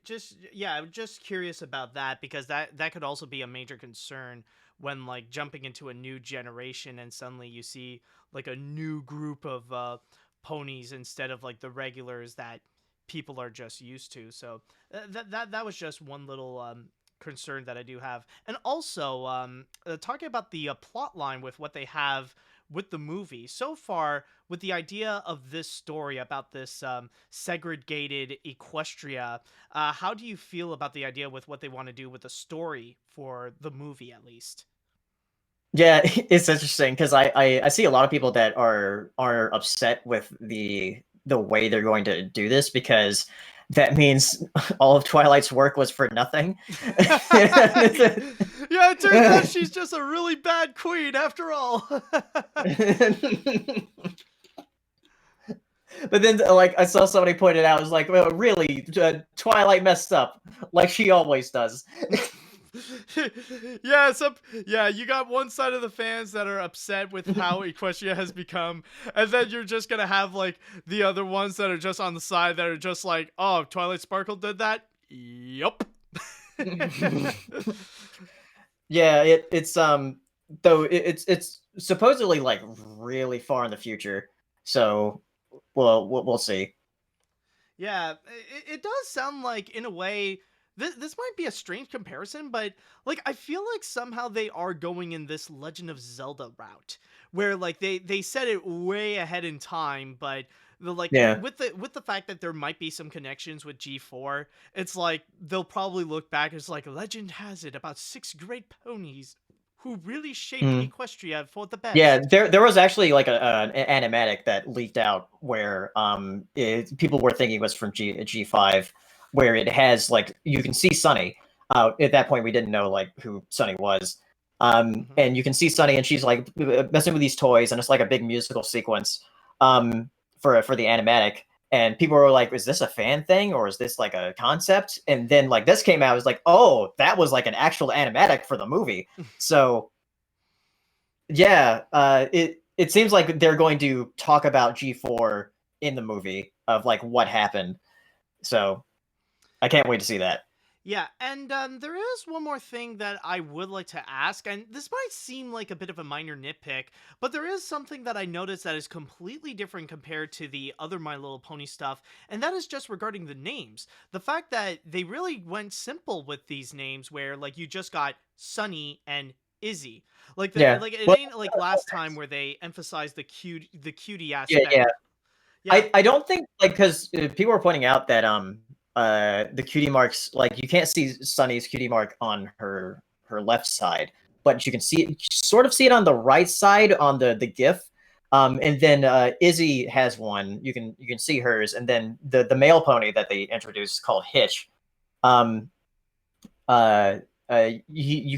I'm just curious about that, because that could also be a major concern when like jumping into a new generation and suddenly you see like a new group of ponies instead of like the regulars that people are just used to. So that was just one little concern that I do have. And also talking about the plot line with what they have with the movie so far, with the idea of this story about this segregated Equestria, how do you feel about the idea with what they want to do with the story for the movie, at least? Yeah, it's interesting because I see a lot of people that are upset with the way they're going to do this, because that means all of Twilight's work was for nothing. Yeah, it turns out she's just a really bad queen after all. But then, like, I saw somebody pointed out, it was like, well, really, Twilight messed up, like she always does. Yeah, you got one side of the fans that are upset with how Equestria has become, and then you're just gonna have like the other ones that are just on the side that are just like, oh, Twilight Sparkle did that? Yup. Yeah, it's though it's supposedly like really far in the future, so we'll see. Yeah, it does sound like, in a way, this might be a strange comparison, but like I feel like somehow they are going in this Legend of Zelda route, where like they set it way ahead in time, but Yeah. with the fact that there might be some connections with G4, it's like they'll probably look back as like, legend has it about 6 great ponies who really shaped Mm. Equestria for the best. Yeah, there was actually like an animatic that leaked out where people were thinking it was from G5, where it has like you can see Sunny. At that point, we didn't know like who Sunny was, and you can see Sunny, and she's like messing with these toys, and it's like a big musical sequence for the animatic. And people were like, "Is this a fan thing, or is this like a concept?" And then like this came out, it was like, "Oh, that was like an actual animatic for the movie." So. Yeah, it seems like they're going to talk about G4 in the movie of like what happened. So I can't wait to see that. Yeah, and there is one more thing that I would like to ask, and this might seem like a bit of a minor nitpick, but there is something that I noticed that is completely different compared to the other My Little Pony stuff, and that is just regarding the names. The fact that they really went simple with these names, where like you just got Sunny and Izzy. Like Yeah. like it Well, ain't like last time where they emphasized the cutie yeah, aspect. yeah. Yeah. I don't think like because people were pointing out that the cutie marks, like you can't see Sunny's cutie mark on her left side, but you can sort of see it on the right side on the GIF. And then Izzy has one. You can see hers, and then the male pony that they introduced called Hitch. You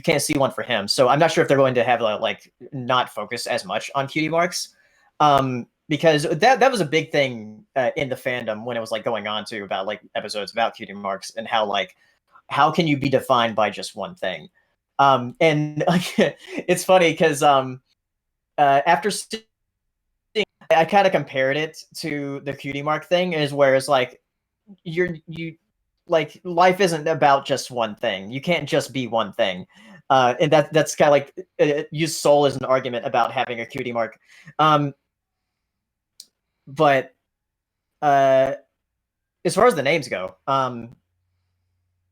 can't see one for him, so I'm not sure if they're going to have like not focus as much on cutie marks. Because that was a big thing in the fandom when it was like going on to about like episodes about cutie marks and how can you be defined by just one thing. And it's funny because after seeing, I kind of compared it to the cutie mark thing, is where it's like you like life isn't about just one thing. You can't just be one thing. And that's kind of like use Soul as an argument about having a cutie mark. But as far as the names go,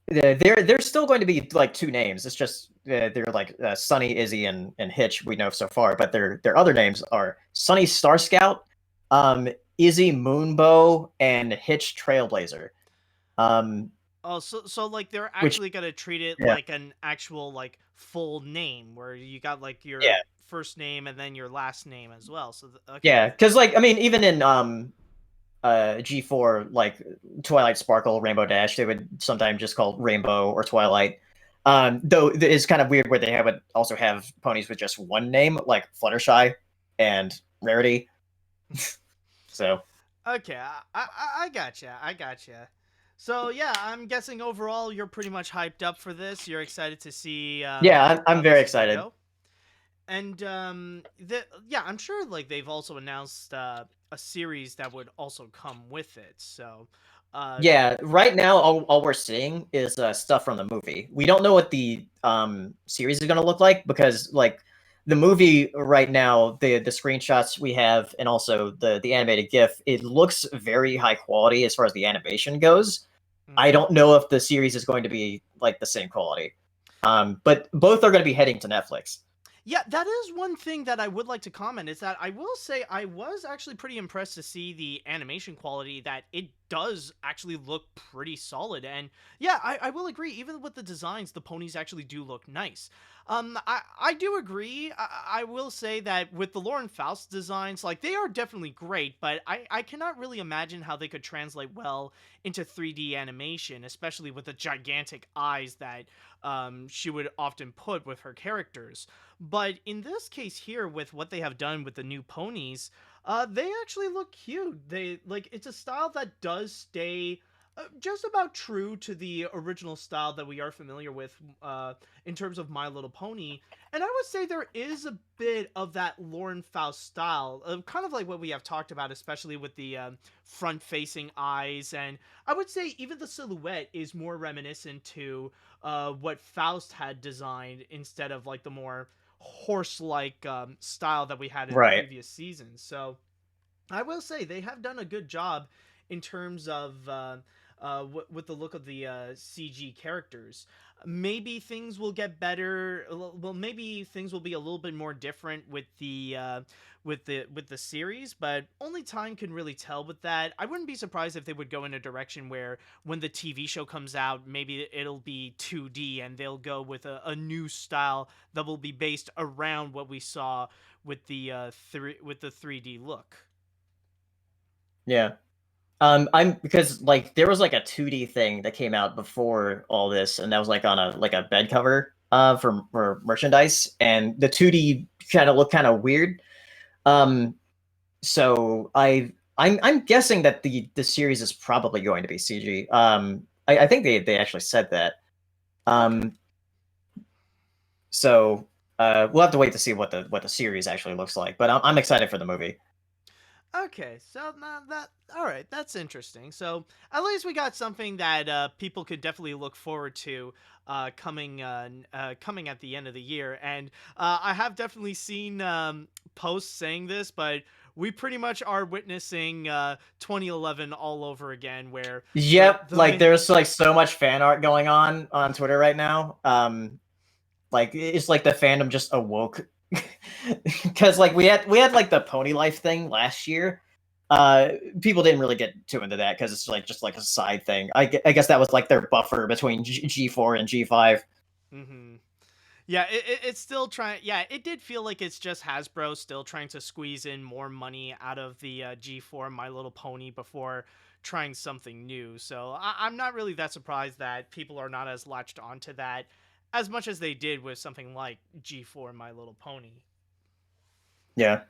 they're still going to be like 2 names. It's just they're like Sunny, Izzy, and Hitch we know so far. But their other names are Sunny Star Scout, Izzy Moonbow, and Hitch Trailblazer. Oh, so like they're actually gonna treat it Yeah. like an actual like full name, where you got like your Yeah. first name and then your last name as well. So okay. Yeah, because like I mean, even in G4 like Twilight Sparkle, Rainbow Dash, they would sometimes just call Rainbow or Twilight. Though it's kind of weird where they would also have ponies with just one name, like Fluttershy and Rarity. So Okay, I gotcha. I gotcha. So yeah, I'm guessing overall you're pretty much hyped up for this. You're excited to see. yeah, I'm how very this is gonna excited. go. And yeah, I'm sure like they've also announced a series that would also come with it. So, Yeah, right now all we're seeing is stuff from the movie. We don't know what the series is gonna look like because like the movie right now, the screenshots we have and also the animated GIF, it looks very high quality as far as the animation goes. I mhm. don't know if the series is going to be like the same quality. But both are going to be heading to Netflix. Yeah, that is one thing that I would like to comment is that I will say I was actually pretty impressed to see the animation quality that it does actually look pretty solid. And yeah, I will agree, even with the designs, the ponies actually do look nice. I do agree. I will say that with the Lauren Faust designs, like they are definitely great, but I cannot really imagine how they could translate well into 3D animation, especially with the gigantic eyes that she would often put with her characters. But in this case here, with what they have done with the new ponies, they actually look cute. They like it's a style that does stay just about true to the original style that we are familiar with in terms of My Little Pony. And I would say there is a bit of that Lauren Faust style, kind of like what we have talked about, especially with the front-facing eyes. And I would say even the silhouette is more reminiscent to what Faust had designed instead of like the more horse-like style that we had in Right. previous seasons. So I will say they have done a good job in terms of with the look of the CG characters. Maybe things will get better. Well, maybe things will be a little bit more different with the with the series, but only time can really tell with that. I wouldn't be surprised if they would go in a direction where when the TV show comes out, maybe it'll be 2D and they'll go with a new style that will be based around what we saw with the with the 3D look. Yeah. I'm because like there was like a 2D thing that came out before all this, and that was like on a bed cover for merchandise, and the 2D kind of looked kind of weird. Um, so I'm guessing that the series is probably going to be CG. I think they actually said that. Okay. Um, so we'll have to wait to see what the series actually looks like, but I'm excited for the movie. Okay, so that all right, that's interesting. So at least we got something that people could definitely look forward to coming at the end of the year. And I have definitely seen posts saying this, but we pretty much are witnessing 2011 all over again, where Yep, the like main there's like so much fan art going on Twitter right now. Like it's like the fandom just awoke because like we had like the pony life thing last year. People didn't really get too into that because it's like just like a side thing. I guess that was like their buffer between G4 and G5. hmm Yeah, it's still trying. Yeah, it did feel like it's just Hasbro still trying to squeeze in more money out of the G4 My Little Pony before trying something new. So I'm not really that surprised that people are not as latched onto that as much as they did with something like G4 My Little Pony. Yeah,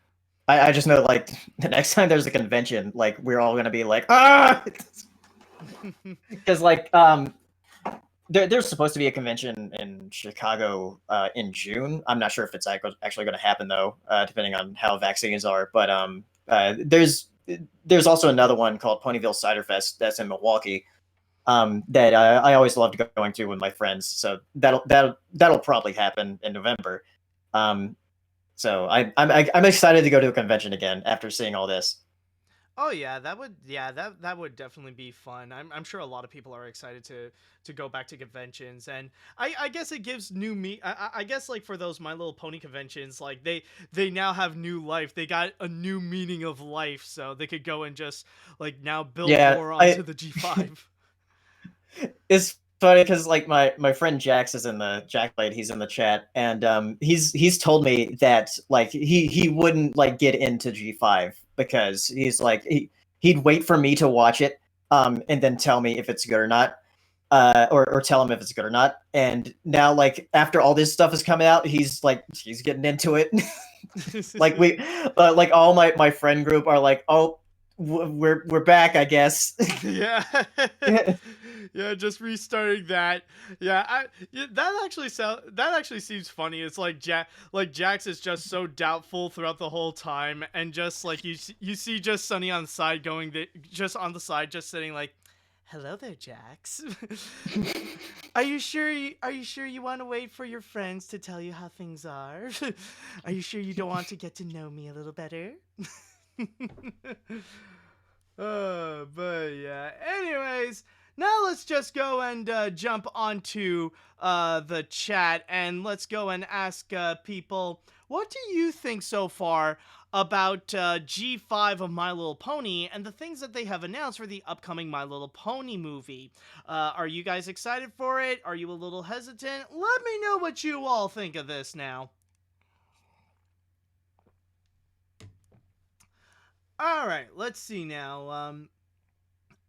I just know like the next time there's a convention, like we're all gonna be like ah, because like there's supposed to be a convention in Chicago in June. I'm not sure if it's actually going to happen though, depending on how vaccines are. But there's also another one called Ponyville Cider Fest that's in Milwaukee that I always loved going to with my friends. So that'll probably happen in November. So I'm excited to go to a convention again after seeing all this. Oh that would definitely be fun. I'm sure a lot of people are excited to go back to conventions, and I guess it gives new me. I guess like for those My Little Pony conventions, like they now have new life. They got a new meaning of life, so they could go and just like now build Yeah, more onto the G5. it's funny because like my friend Jax is in the Jack Blade, he's in the chat, and he's told me that like he wouldn't like get into G5 because he's like he'd wait for me to watch it, and then tell me if it's good or not, or tell him if it's good or not. And now, like after all this stuff is coming out, he's getting into it. Like like all my friend group are like, oh, we're back, I guess. Yeah. Yeah, just restarting that. That actually seems funny. It's like Jax is just so doubtful throughout the whole time, and just like you see just Sunny on the side just on the side, just sitting like, "Hello there, Jax. Are you sure you want to wait for your friends to tell you how things are? Are you sure you don't want to get to know me a little better?" But yeah. Anyways, now let's just go and jump onto the chat, and let's go and ask people, what do you think so far about G5 of My Little Pony and the things that they have announced for the upcoming My Little Pony movie? Are you guys excited for it? Are you a little hesitant? Let me know what you all think of this now. All right, let's see now.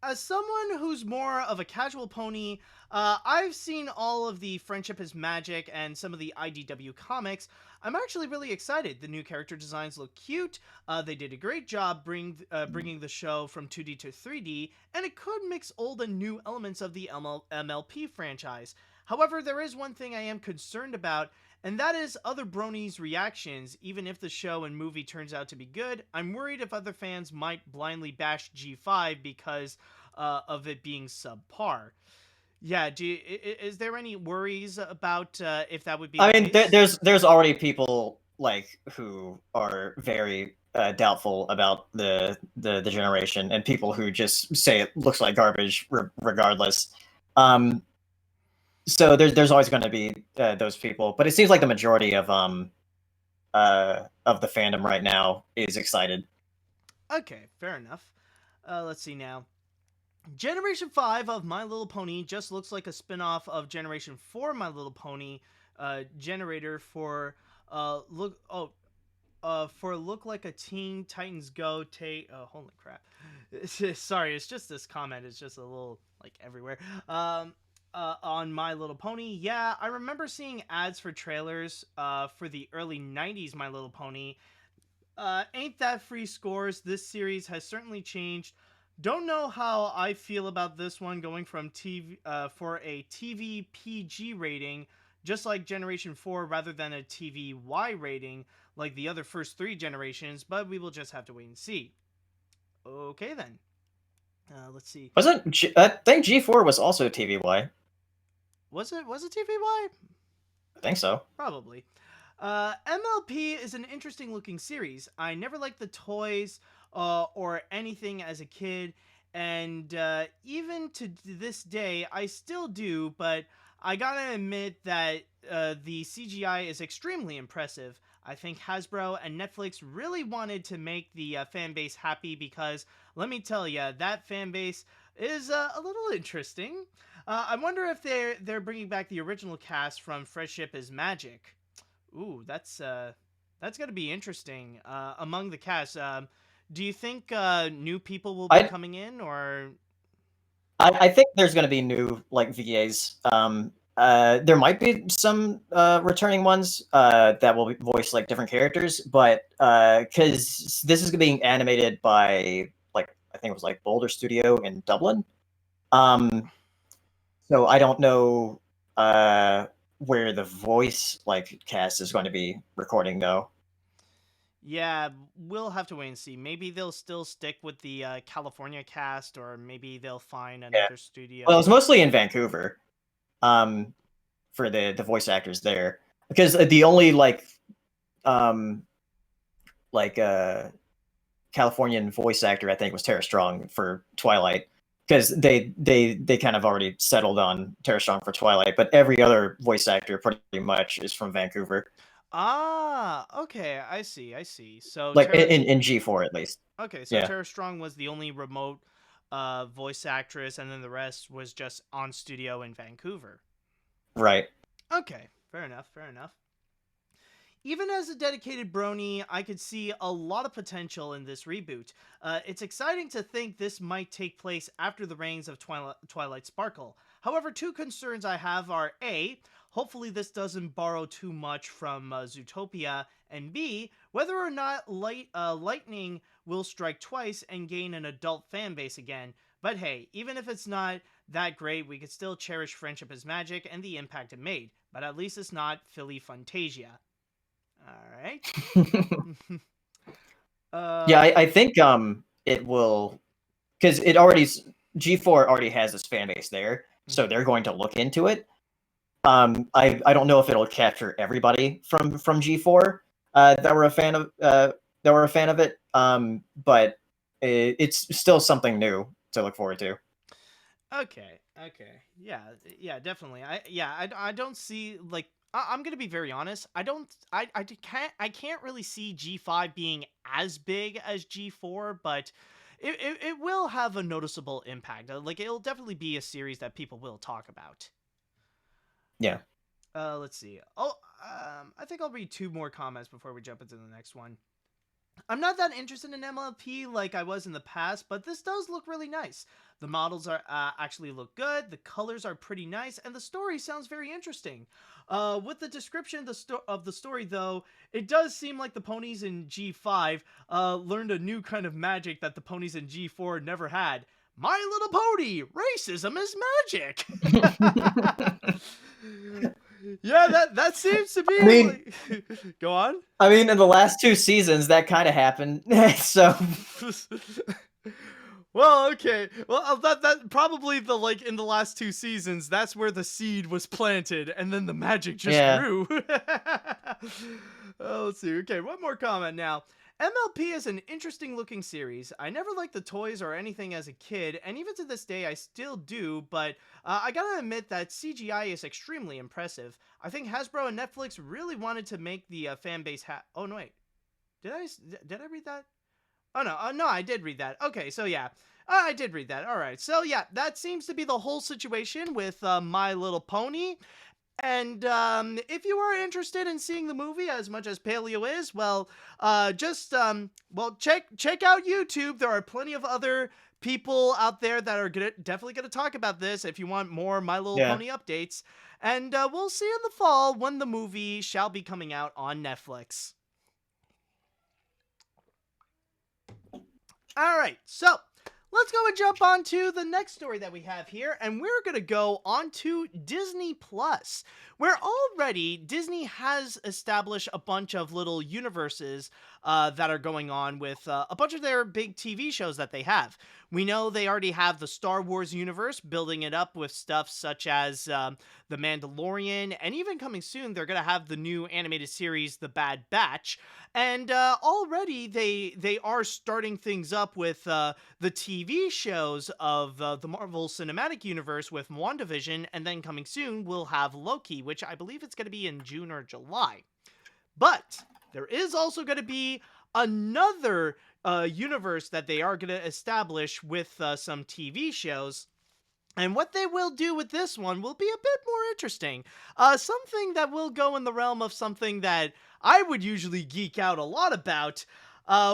As someone who's more of a casual pony, I've seen all of the Friendship is Magic and some of the IDW comics. I'm actually really excited. The new character designs look cute. They did a great job bringing the show from 2D to 3D, and it could mix old and new elements of the MLP franchise. However, there is one thing I am concerned about, and that is other bronies' reactions. Even if the show and movie turns out to be good, I'm worried if other fans might blindly bash G5 because of it being subpar. Yeah, is there any worries about if that would be I the mean, case? there's already people like who are very doubtful about the generation, and people who just say it looks like garbage regardless. So there's always going to be those people, but it seems like the majority of the fandom right now is excited. Okay, fair enough. Let's see now. Generation 5 of My Little Pony just looks like a spin-off of Generation 4 My Little Pony generator for look like a Teen Titans Go take holy crap. Sorry, it's just this comment is just a little like everywhere. On My Little Pony. Yeah, I remember seeing ads for trailers for the early 90s My Little Pony. Ain't that free scores? This series has certainly changed. Don't know how I feel about this one going from TV for a TV PG rating, just like Generation 4, rather than a TV Y rating like the other first 3 generations, but we will just have to wait and see. Okay then. Let's see. I think G4 was also TVY. Was it TVY? I think so. Probably. MLP is an interesting looking series. I never liked the toys or anything as a kid, and even to this day, I still do, but I gotta admit that the CGI is extremely impressive. I think Hasbro and Netflix really wanted to make the fan base happy, because let me tell you, that fan base is a little interesting. I wonder if they're bringing back the original cast from Friendship is Magic. Ooh, that's gonna be interesting. Among the cast, do you think new people will be coming in, or? I think there's going to be new like VAs. There might be some returning ones that will voice like different characters, but because this is being animated by like I think it was like Boulder Studio in Dublin. So I don't know where the voice like cast is going to be recording though. Yeah, we'll have to wait and see. Maybe they'll still stick with the California cast, or maybe they'll find another studio. Well, it's mostly in Vancouver, for the voice actors there, because the only Californian voice actor I think was Tara Strong for Twilight, because they kind of already settled on Tara Strong for Twilight, but every other voice actor pretty much is from Vancouver. Ah, okay, I see. So Like in G4 at least. Okay, so Yeah. Tara Strong was the only remote voice actress, and then the rest was just on studio in Vancouver. Right. Okay, fair enough. Even as a dedicated brony, I could see a lot of potential in this reboot. It's exciting to think this might take place after the reigns of Twilight Sparkle. However, two concerns I have are A, hopefully this doesn't borrow too much from Zootopia, and B, whether or not lightning will strike twice and gain an adult fan base again. But hey, even if it's not that great, we could still cherish Friendship is Magic and the impact it made. But at least it's not Philly Fantasia. Alright. Yeah, I think it will, because G4 already has this fan base there, so they're going to look into it. I don't know if it'll capture everybody from G4 that were a fan of it. But it's still something new to look forward to. Okay. Yeah, definitely. I don't see, like, I'm gonna be very honest. I can't really see G5 being as big as G4, but it will have a noticeable impact. Like, it'll definitely be a series that people will talk about. Yeah. Let's see. I think I'll read two more comments before we jump into the next one. I'm not that interested in MLP like I was in the past, but this does look really nice. The models are actually look good, the colors are pretty nice, and the story sounds very interesting. With the description of the story, though, it does seem like the ponies in G5 learned a new kind of magic that the ponies in G4 never had. My Little Pony! Racism is magic! Yeah, that seems to be... I mean, go on? I mean, in the last 2 seasons, that kind of happened, so... Well, okay. Well, that probably in the last 2 seasons, that's where the seed was planted, and then the magic just grew. Let's see. Okay, one more comment now. MLP is an interesting looking series. I never liked the toys or anything as a kid, and even to this day I still do, but I gotta admit that CGI is extremely impressive. I think Hasbro and Netflix really wanted to make the fan base oh no, wait. Did I read that? Oh no, no, I did read that. Okay, so yeah. I did read that. Alright, so yeah, that seems to be the whole situation with My Little Pony. And if you are interested in seeing the movie as much as Paleo is, well, check out YouTube. There are plenty of other people out there that are definitely gonna talk about this if you want more My Little Pony updates. And we'll see in the fall when the movie shall be coming out on Netflix. All right, so let's go and jump on to the next story that we have here, and we're going to go on to Disney Plus, where already Disney has established a bunch of little universes that are going on with a bunch of their big TV shows that they have. We know they already have the Star Wars universe, building it up with stuff such as The Mandalorian, and even coming soon, they're going to have the new animated series, The Bad Batch, and already they are starting things up with the TV shows of the Marvel Cinematic Universe with WandaVision, and then coming soon, we'll have Loki, which I believe it's going to be in June or July. But there is also going to be another universe that they are going to establish with some TV shows. And what they will do with this one will be a bit more interesting. Something that will go in the realm of something that I would usually geek out a lot about,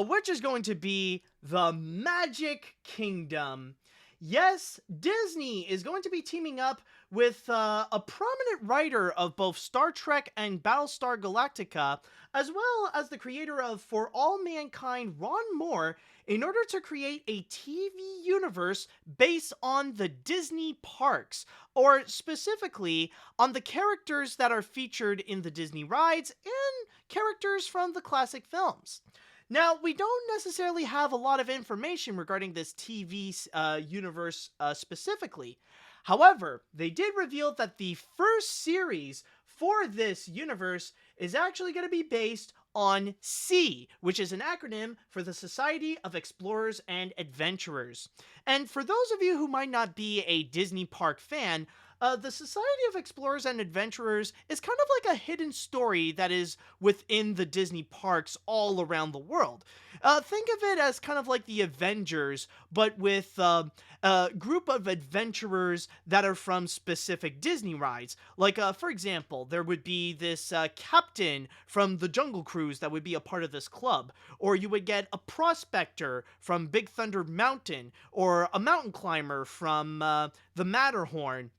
which is going to be the Magic Kingdom. Yes, Disney is going to be teaming up with a prominent writer of both Star Trek and Battlestar Galactica, as well as the creator of For All Mankind, Ron Moore, in order to create a TV universe based on the Disney parks, or specifically on the characters that are featured in the Disney rides and characters from the classic films. Now, we don't necessarily have a lot of information regarding this TV universe specifically. However, they did reveal that the first series for this universe is actually going to be based on S.E.A, which is an acronym for the Society of Explorers and Adventurers. And for those of you who might not be a Disney park fan, the Society of Explorers and Adventurers is kind of like a hidden story that is within the Disney parks all around the world. Think of it as kind of like the Avengers, but with a group of adventurers that are from specific Disney rides. Like, for example, there would be this captain from the Jungle Cruise that would be a part of this club, or you would get a prospector from Big Thunder Mountain, or a mountain climber from the Matterhorn.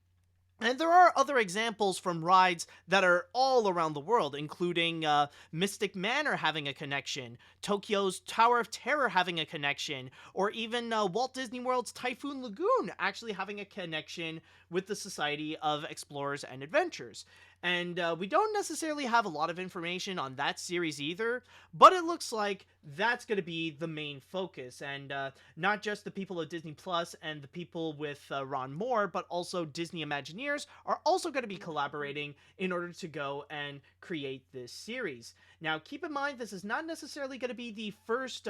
And there are other examples from rides that are all around the world, including Mystic Manor having a connection, Tokyo's Tower of Terror having a connection, or even Walt Disney World's Typhoon Lagoon actually having a connection with the Society of Explorers and Adventurers. And we don't necessarily have a lot of information on that series either, but it looks like that's going to be the main focus. And not just the people of Disney Plus and the people with Ron Moore, but also Disney Imagineers are also going to be collaborating in order to go and create this series. Now, keep in mind, this is not necessarily going to be the first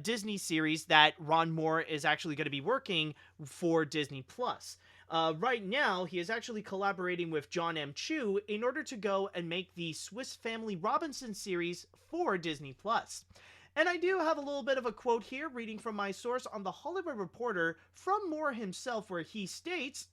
Disney series that Ron Moore is actually going to be working for Disney Plus. Right now, he is actually collaborating with John M. Chu in order to go and make the Swiss Family Robinson series for Disney+. And I do have a little bit of a quote here, reading from my source on The Hollywood Reporter from Moore himself, where he states,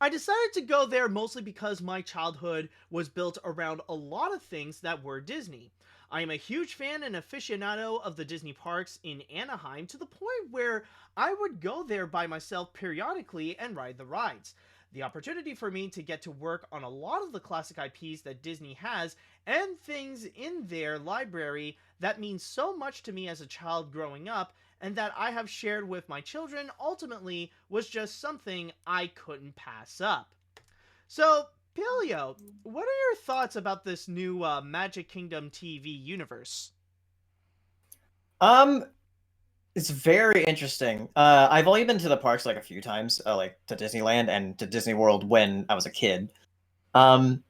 I decided to go there mostly because my childhood was built around a lot of things that were Disney. I am a huge fan and aficionado of the Disney parks in Anaheim, to the point where I would go there by myself periodically and ride the rides. The opportunity for me to get to work on a lot of the classic IPs that Disney has and things in their library that mean so much to me as a child growing up and that I have shared with my children ultimately was just something I couldn't pass up. So, Paleo, what are your thoughts about this new Magic Kingdom TV universe? It's very interesting. I've only been to the parks like a few times, like to Disneyland and to Disney World when I was a kid. But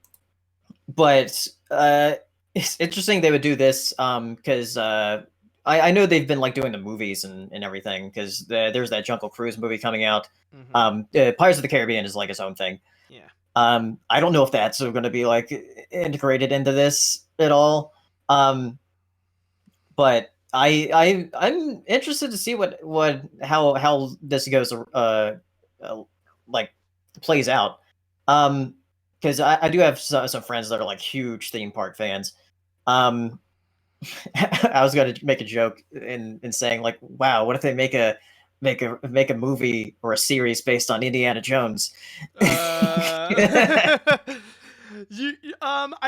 it's interesting they would do this because I know they've been like doing the movies and everything, because there's that Jungle Cruise movie coming out. Pirates of the Caribbean is like its own thing. Yeah. I don't know if that's going to be like integrated into this at all. But I'm interested to see how this goes like plays out. Because I do have some friends that are like huge theme park fans. I was going to make a joke in saying like, wow, what if they make a movie or a series based on Indiana Jones? I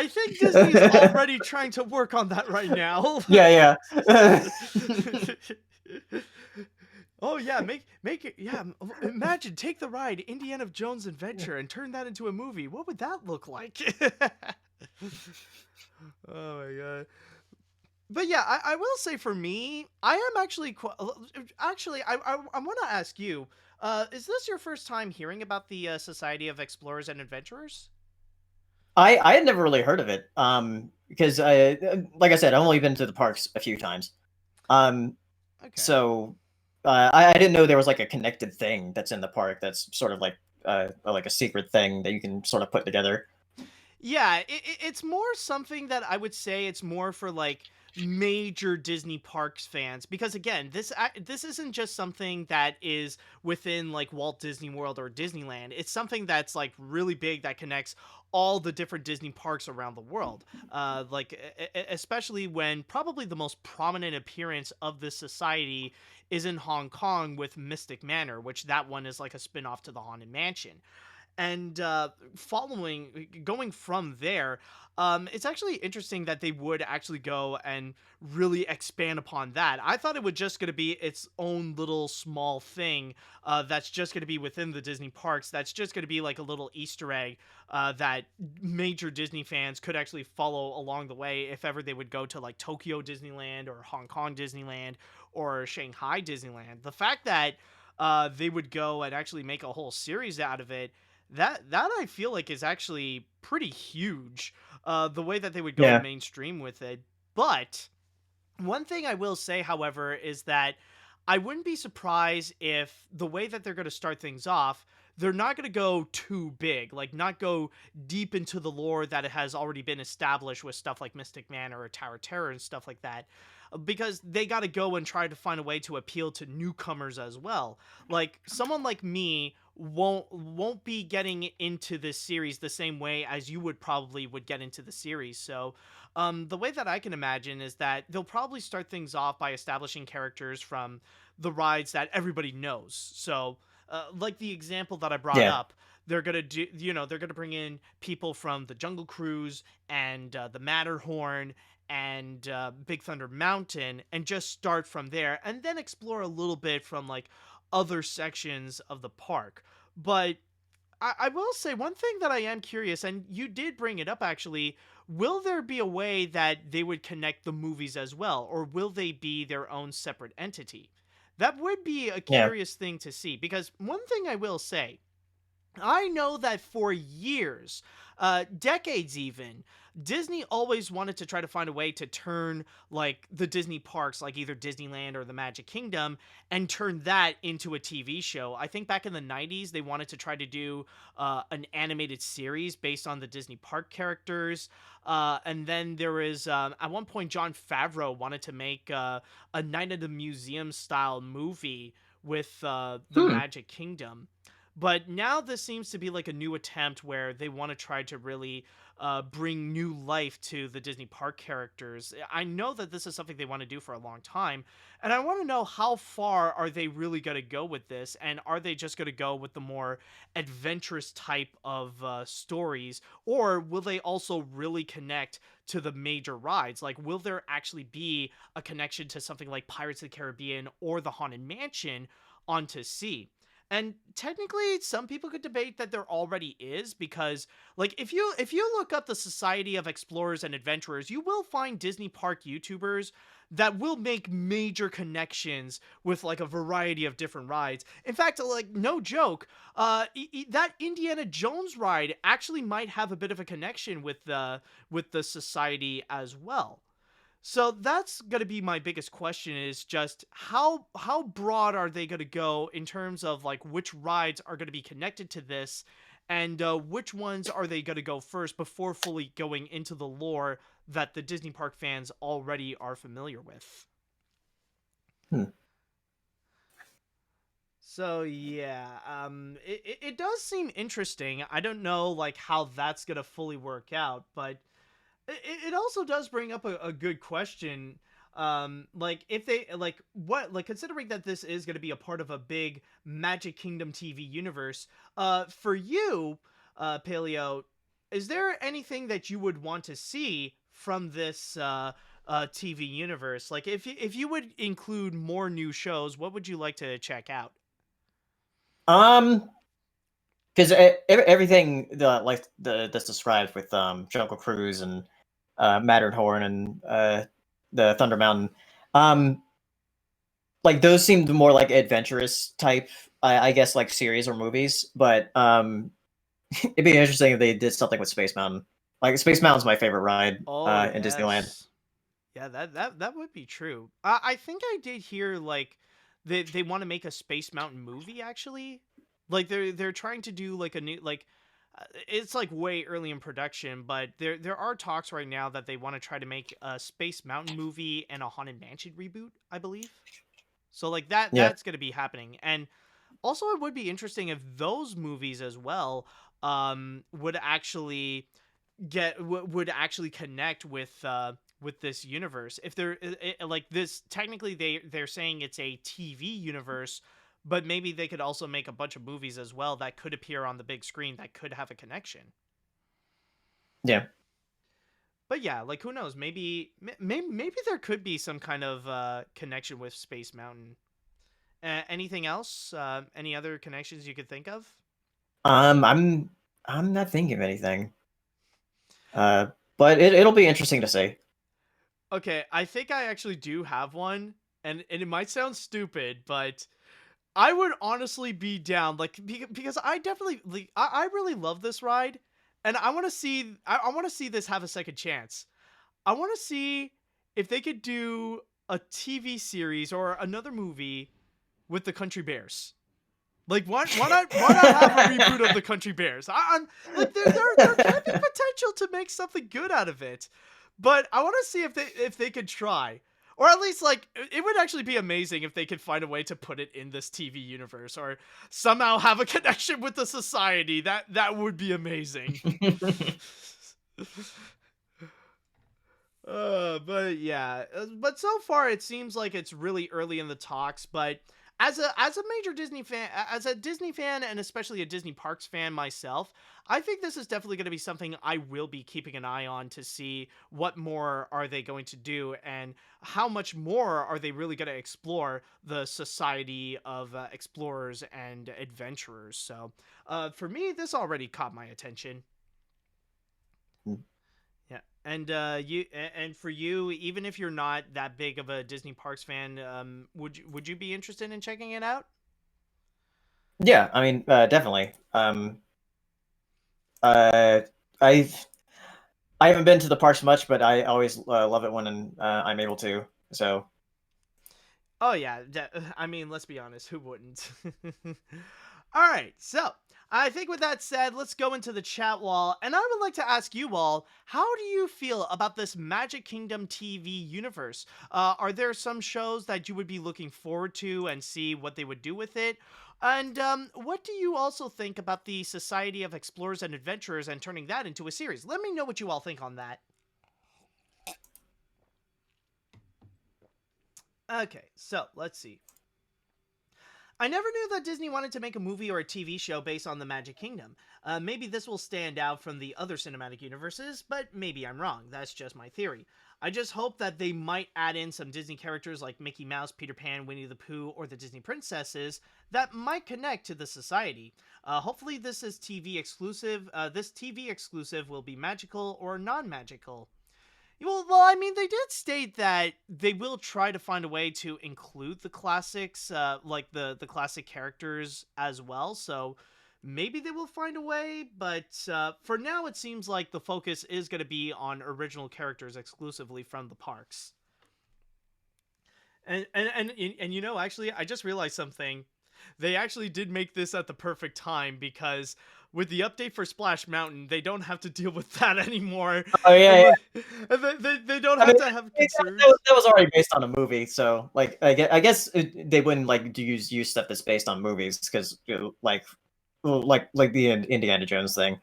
think Disney's already trying to work on that right now. Yeah. Oh yeah, make it. Yeah, imagine, take the ride Indiana Jones Adventure and turn that into a movie. What would that look like? Oh my god. But yeah, I will say for me, I am actually I want to ask you, is this your first time hearing about the Society of Explorers and Adventurers? I had never really heard of it, because like I said, I've only been to the parks a few times. Okay. So I didn't know there was like a connected thing that's in the park that's sort of like a secret thing that you can sort of put together. Yeah, it's more something that I would say it's more for like major Disney parks fans, because again, this isn't just something that is within like Walt Disney World or Disneyland. It's something that's like really big that connects all the different Disney parks around the world. Especially when probably the most prominent appearance of this society is in Hong Kong with Mystic Manor, which that one is like a spin-off to the Haunted Mansion. And going from there, it's actually interesting that they would actually go and really expand upon that. I thought it was just going to be its own little small thing that's just going to be within the Disney parks. That's just going to be like a little Easter egg that major Disney fans could actually follow along the way if ever they would go to like Tokyo Disneyland or Hong Kong Disneyland or Shanghai Disneyland. The fact that they would go and actually make a whole series out of it, that I feel like is actually pretty huge, the way that they would go mainstream with it. But one thing I will say, however, is that I wouldn't be surprised if the way that they're going to start things off, they're not going to go too big, like not go deep into the lore that it has already been established with stuff like Mystic Manor or Tower of Terror and stuff like that, because they got to go and try to find a way to appeal to newcomers as well. Like someone like me won't be getting into this series the same way as you would get into the series. So the way that I can imagine is that they'll probably start things off by establishing characters from the rides that everybody knows. So like the example that I brought Yeah. up, they're gonna do, they're gonna bring in people from the Jungle Cruise and the Matterhorn and Big Thunder Mountain, and just start from there, and then explore a little bit from like other sections of the park. But I will say one thing that I am curious, and you did bring it up actually. Will there be a way that they would connect the movies as well, or will they be their own separate entity? That would be a Yeah. curious thing to see, because one thing I will say, I know that for years, decades even, Disney always wanted to try to find a way to turn like the Disney parks, like either Disneyland or the Magic Kingdom, and turn that into a TV show. I think back in the 90s, they wanted to try to do an animated series based on the Disney park characters. And then there was, at one point, Jon Favreau wanted to make a Night at the Museum style movie with the Hmm. Magic Kingdom. But now this seems to be like a new attempt where they want to try to really bring new life to the Disney park characters. I know that this is something they want to do for a long time, and I want to know how far are they really going to go with this, and are they just going to go with the more adventurous type of stories, or will they also really connect to the major rides? Like, will there actually be a connection to something like Pirates of the Caribbean or the Haunted Mansion onto Sea? And technically, some people could debate that there already is, because like if you look up the Society of Explorers and Adventurers, you will find Disney park YouTubers that will make major connections with like a variety of different rides. In fact, like no joke, that Indiana Jones ride actually might have a bit of a connection with the Society as well. So that's going to be my biggest question, is just how broad are they going to go in terms of like which rides are going to be connected to this, and which ones are they going to go first before fully going into the lore that the Disney park fans already are familiar with. Hmm. So yeah, it does seem interesting. I don't know like how that's going to fully work out, but it also does bring up a good question. Like if they like what, like considering that this is going to be a part of a big Magic Kingdom TV universe, for you, Paleo, is there anything that you would want to see from this TV universe? Like if you would include more new shows, what would you like to check out? Because everything that's described with Jungle Cruise and Matterhorn and the Thunder Mountain, like those seemed more like adventurous type, I guess, like series or movies. But it'd be interesting if they did something with Space Mountain. Like Space Mountain's my favorite ride Oh in Disneyland. yes. Yeah, that would be true. I think I did hear like they want to make a Space Mountain movie actually. Like they're trying to do like a new like it's like way early in production, but there are talks right now that they want to try to make a Space Mountain movie and a Haunted Mansion reboot, I believe. So like Yeah. that's going to be happening. And also it would be interesting if those movies as well would actually would actually connect with this universe. If they're like this, technically they're saying it's a TV universe, but maybe they could also make a bunch of movies as well that could appear on the big screen that could have a connection. Yeah. But yeah, like who knows? Maybe maybe there could be some kind of connection with Space Mountain. Anything else? Any other connections you could think of? I'm not thinking of anything. But it'll be interesting to see. Okay, I think I actually do have one, and it might sound stupid, but I would honestly be down, like because I definitely like, I really love this ride, and I want to see I want to see this have a second chance. I want to see if they could do a TV series or another movie with the Country Bears. Like, why not have a reboot of the Country Bears? I'm like, there can be potential to make something good out of it, but I want to see if they could try, or at least like it would actually be amazing if they could find a way to put it in this TV universe, or somehow have a connection with the society. That would be amazing. But yeah, but so far it seems like it's really early in the talks, but as a major Disney fan, as a Disney fan, and especially a Disney Parks fan myself, I think this is definitely going to be something I will be keeping an eye on to see what more are they going to do, and how much more are they really going to explore the society of explorers and adventurers. So for me, this already caught my attention. Yeah, and for you, even if you're not that big of a Disney Parks fan, would you be interested in checking it out? Yeah, I mean, definitely. I haven't been to the parks much, but I always love it when I'm able to. So. Oh yeah, I mean, let's be honest, who wouldn't? All right, so I think with that said, let's go into the chat wall, and I would like to ask you all, how do you feel about this Magic Kingdom TV universe? Are there some shows that you would be looking forward to and see what they would do with it? And what do you also think about the Society of Explorers and Adventurers and turning that into a series? Let me know what you all think on that. Okay, so let's see. I never knew that Disney wanted to make a movie or a TV show based on the Magic Kingdom. Maybe this will stand out from the other cinematic universes, but maybe I'm wrong. That's just my theory. I just hope that they might add in some Disney characters like Mickey Mouse, Peter Pan, Winnie the Pooh, or the Disney princesses that might connect to the society. Hopefully this is TV exclusive. This TV exclusive will be magical or non-magical. Well, I mean, they did state that they will try to find a way to include the classics, like the classic characters as well, so maybe they will find a way, but for now it seems like the focus is going to be on original characters exclusively from the parks. And you know, actually, I just realized something. They actually did make this at the perfect time, because with the update for Splash Mountain, they don't have to deal with that anymore. Oh yeah, and they don't have to have concerns. That was already based on a movie, so like I guess they wouldn't like use stuff that's based on movies, because like the Indiana Jones thing.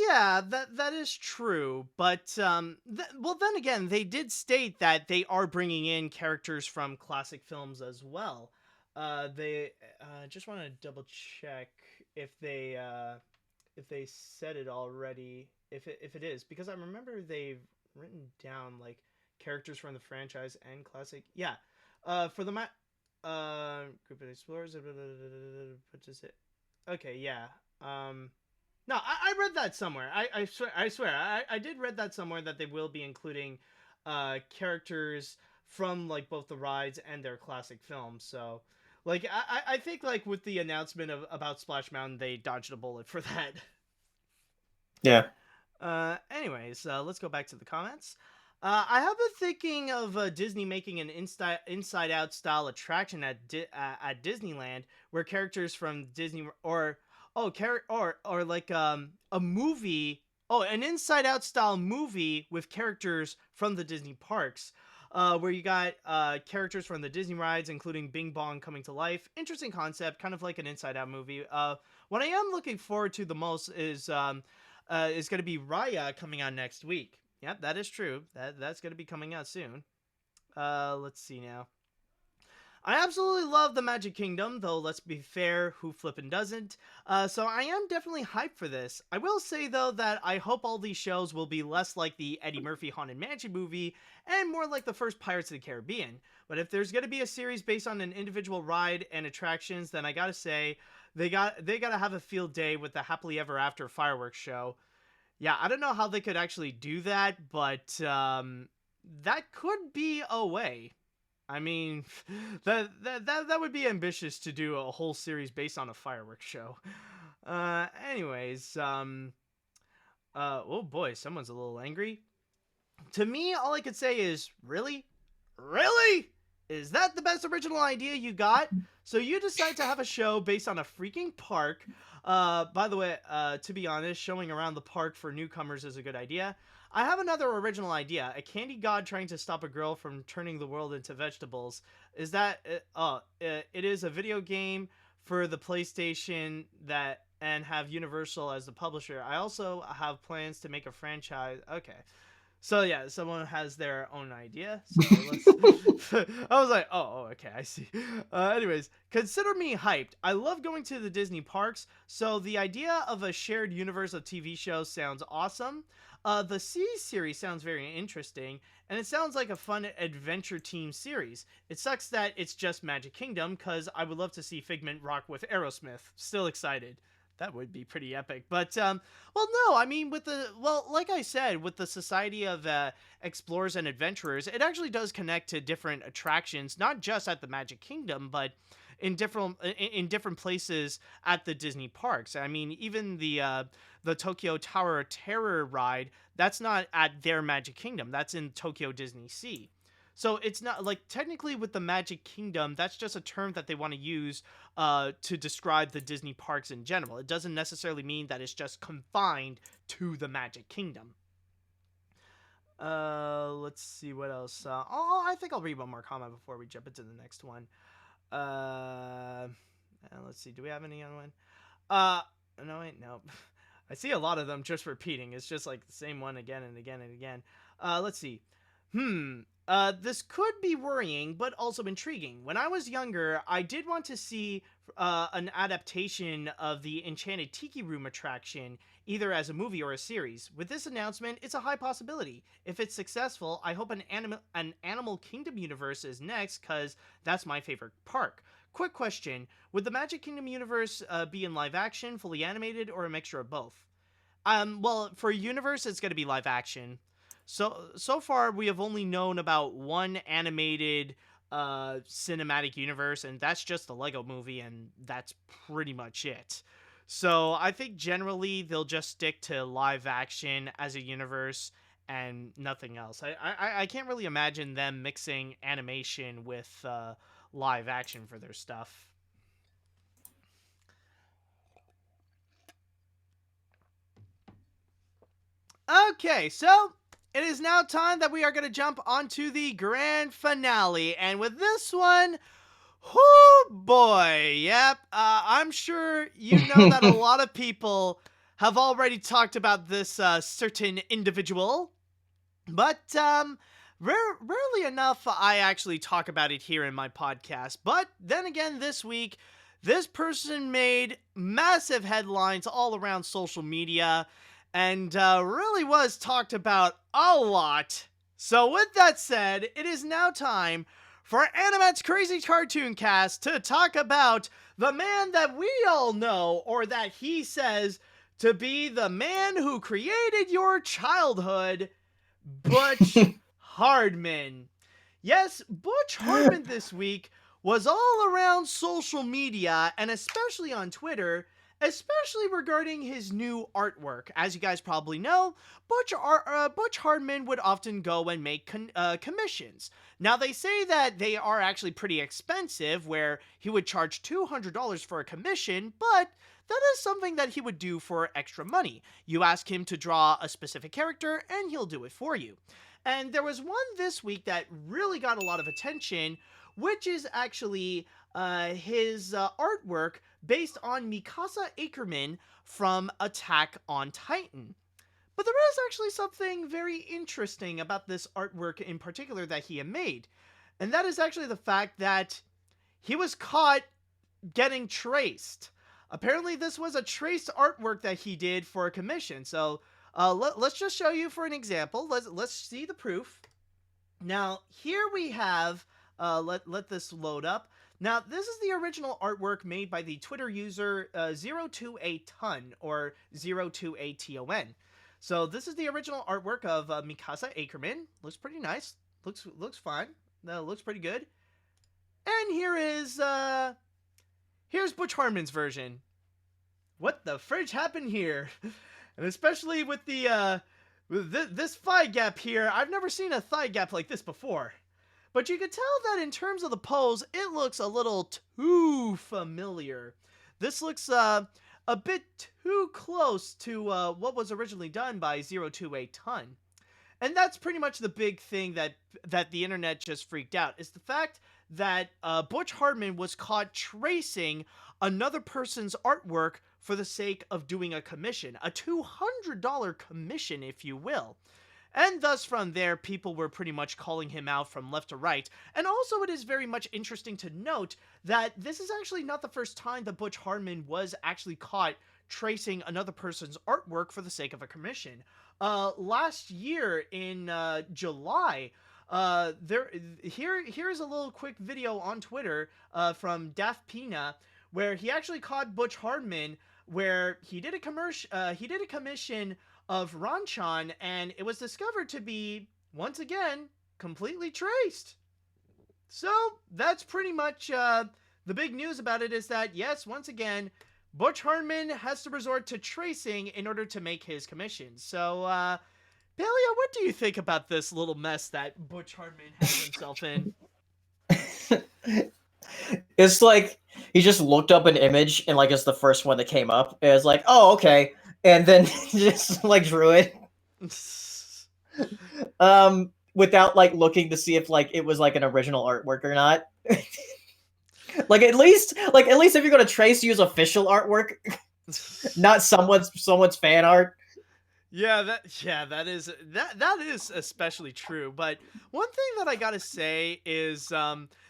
Yeah, that is true, but well, then again, they did state that they are bringing in characters from classic films as well. They just want to double check if they said it already, if it is, because I remember they've written down like characters from the franchise and classic. Yeah, for the group of explorers. What is it? Okay, yeah. No, I read that somewhere. I swear, I did read that somewhere, that they will be including characters from like both the rides and their classic films. So, like, I think like with the announcement about Splash Mountain, they dodged a bullet for that. Yeah. Anyways, let's go back to the comments. I have been thinking of Disney making an Inside Out style attraction at Disneyland, where characters from Disney or like a movie, an Inside Out style movie with characters from the Disney parks, where you got characters from the Disney rides, including Bing Bong coming to life. Interesting concept, kind of like an Inside Out movie. What I am looking forward to the most is going to be Raya coming out next week. Yep, that is true. That's going to be coming out soon. Let's see now. I absolutely love the Magic Kingdom, though let's be fair, who flippin' doesn't? So I am definitely hyped for this. I will say, though, that I hope all these shows will be less like the Eddie Murphy Haunted Mansion movie and more like the first Pirates of the Caribbean. But if there's going to be a series based on an individual ride and attractions, then I gotta say, they gotta have a field day with the Happily Ever After fireworks show. Yeah, I don't know how they could actually do that, but that could be a way. I mean, that would be ambitious to do a whole series based on a fireworks show. Anyways, oh boy, someone's a little angry. To me, all I could say is, really? Really? Is that the best original idea you got? So you decide to have a show based on a freaking park. By the way, to be honest, showing around the park for newcomers is a good idea. I have another original idea. A candy god trying to stop a girl from turning the world into vegetables. Is that... it is a video game for the PlayStation that... and have Universal as the publisher. I also have plans to make a franchise. Okay. So yeah, someone has their own idea. So let's... I was like, oh, okay, I see. Anyways, consider me hyped. I love going to the Disney parks, so the idea of a shared universe of TV shows sounds awesome. The S.E.A series sounds very interesting, and it sounds like a fun adventure team series. It sucks that it's just Magic Kingdom, because I would love to see Figment rock with Aerosmith. Still excited. That would be pretty epic. But, well, no, I mean, like I said, with the Society of Explorers and Adventurers, it actually does connect to different attractions, not just at the Magic Kingdom, but in different places at the Disney parks. I mean, even the Tokyo Tower of Terror ride, that's not at their Magic Kingdom. That's in Tokyo Disney Sea. So it's not like technically with the Magic Kingdom, that's just a term that they want to use to describe the Disney parks in general. It doesn't necessarily mean that it's just confined to the Magic Kingdom. Let's see what else. I think I'll read one more comment before we jump into the next one. Let's see. Do we have any other one? No, wait, no. I see a lot of them just repeating. It's just like the same one again and again and again. Let's see. This could be worrying, but also intriguing. When I was younger, I did want to see an adaptation of the Enchanted Tiki Room attraction, either as a movie or a series. With this announcement, it's a high possibility. If it's successful, I hope an Animal Kingdom universe is next, because that's my favorite park. Quick question, would the Magic Kingdom universe be in live action, fully animated, or a mixture of both? Well, for universe, it's going to be live action. So far, we have only known about one animated cinematic universe, and that's just the Lego movie, and that's pretty much it. So I think generally they'll just stick to live action as a universe and nothing else. I can't really imagine them mixing animation with live action for their stuff. Okay, so... it is now time that we are going to jump onto the grand finale. And with this one, whoo boy, yep, I'm sure you know that a lot of people have already talked about this certain individual. But rarely enough I actually talk about it here in my podcast. But then again, this week, this person made massive headlines all around social media. And really was talked about a lot. So with that said, it is now time for AniMat's Crazy Cartoon Cast to talk about the man that we all know, or that he says to be the man who created your childhood, Butch Hartman. Yes, Butch Hartman this week was all around social media, and especially on Twitter, especially regarding his new artwork. As you guys probably know, Butch Hartman would often go and make commissions. Now, they say that they are actually pretty expensive, where he would charge $200 for a commission, but that is something that he would do for extra money. You ask him to draw a specific character, and he'll do it for you. And there was one this week that really got a lot of attention, which is actually his artwork based on Mikasa Ackerman from Attack on Titan. But there is actually something very interesting about this artwork in particular that he had made. And that is actually the fact that he was caught getting traced. Apparently this was a traced artwork that he did for a commission. So let's just show you for an example. Let's see the proof. Now here we have, let this load up. Now, this is the original artwork made by the Twitter user 02ATON, or 02ATON. So this is the original artwork of Mikasa Ackerman. Looks pretty nice. Looks fine. Looks pretty good. And here is here's Butch Hartman's version. What the fridge happened here? And especially with the this thigh gap here, I've never seen a thigh gap like this before. But you could tell that in terms of the pose, it looks a little too familiar. This looks a bit too close to what was originally done by 028 Ton. And that's pretty much the big thing that the internet just freaked out, is the fact that Butch Hartman was caught tracing another person's artwork for the sake of doing a commission, a $200 commission, if you will. And thus from there, people were pretty much calling him out from left to right. And also it is very much interesting to note that this is actually not the first time that Butch Hartman was actually caught tracing another person's artwork for the sake of a commission. Last year in July, here's a little quick video on Twitter from Daft Pina, where he actually caught Butch Hartman, where he did a commission of Ranchan, and it was discovered to be, once again, completely traced. So that's pretty much the big news about it, is that yes, once again, Butch Hartman has to resort to tracing in order to make his commissions. So, Paleo, what do you think about this little mess that Butch Hartman has himself in? It's like he just looked up an image and like it's the first one that came up. It was like, oh, okay, and then just like drew it. Without like looking to see if like it was like an original artwork or not. Like at least if you're gonna trace, use official artwork, not someone's fan art. Yeah, that is especially true. But one thing that I gotta say is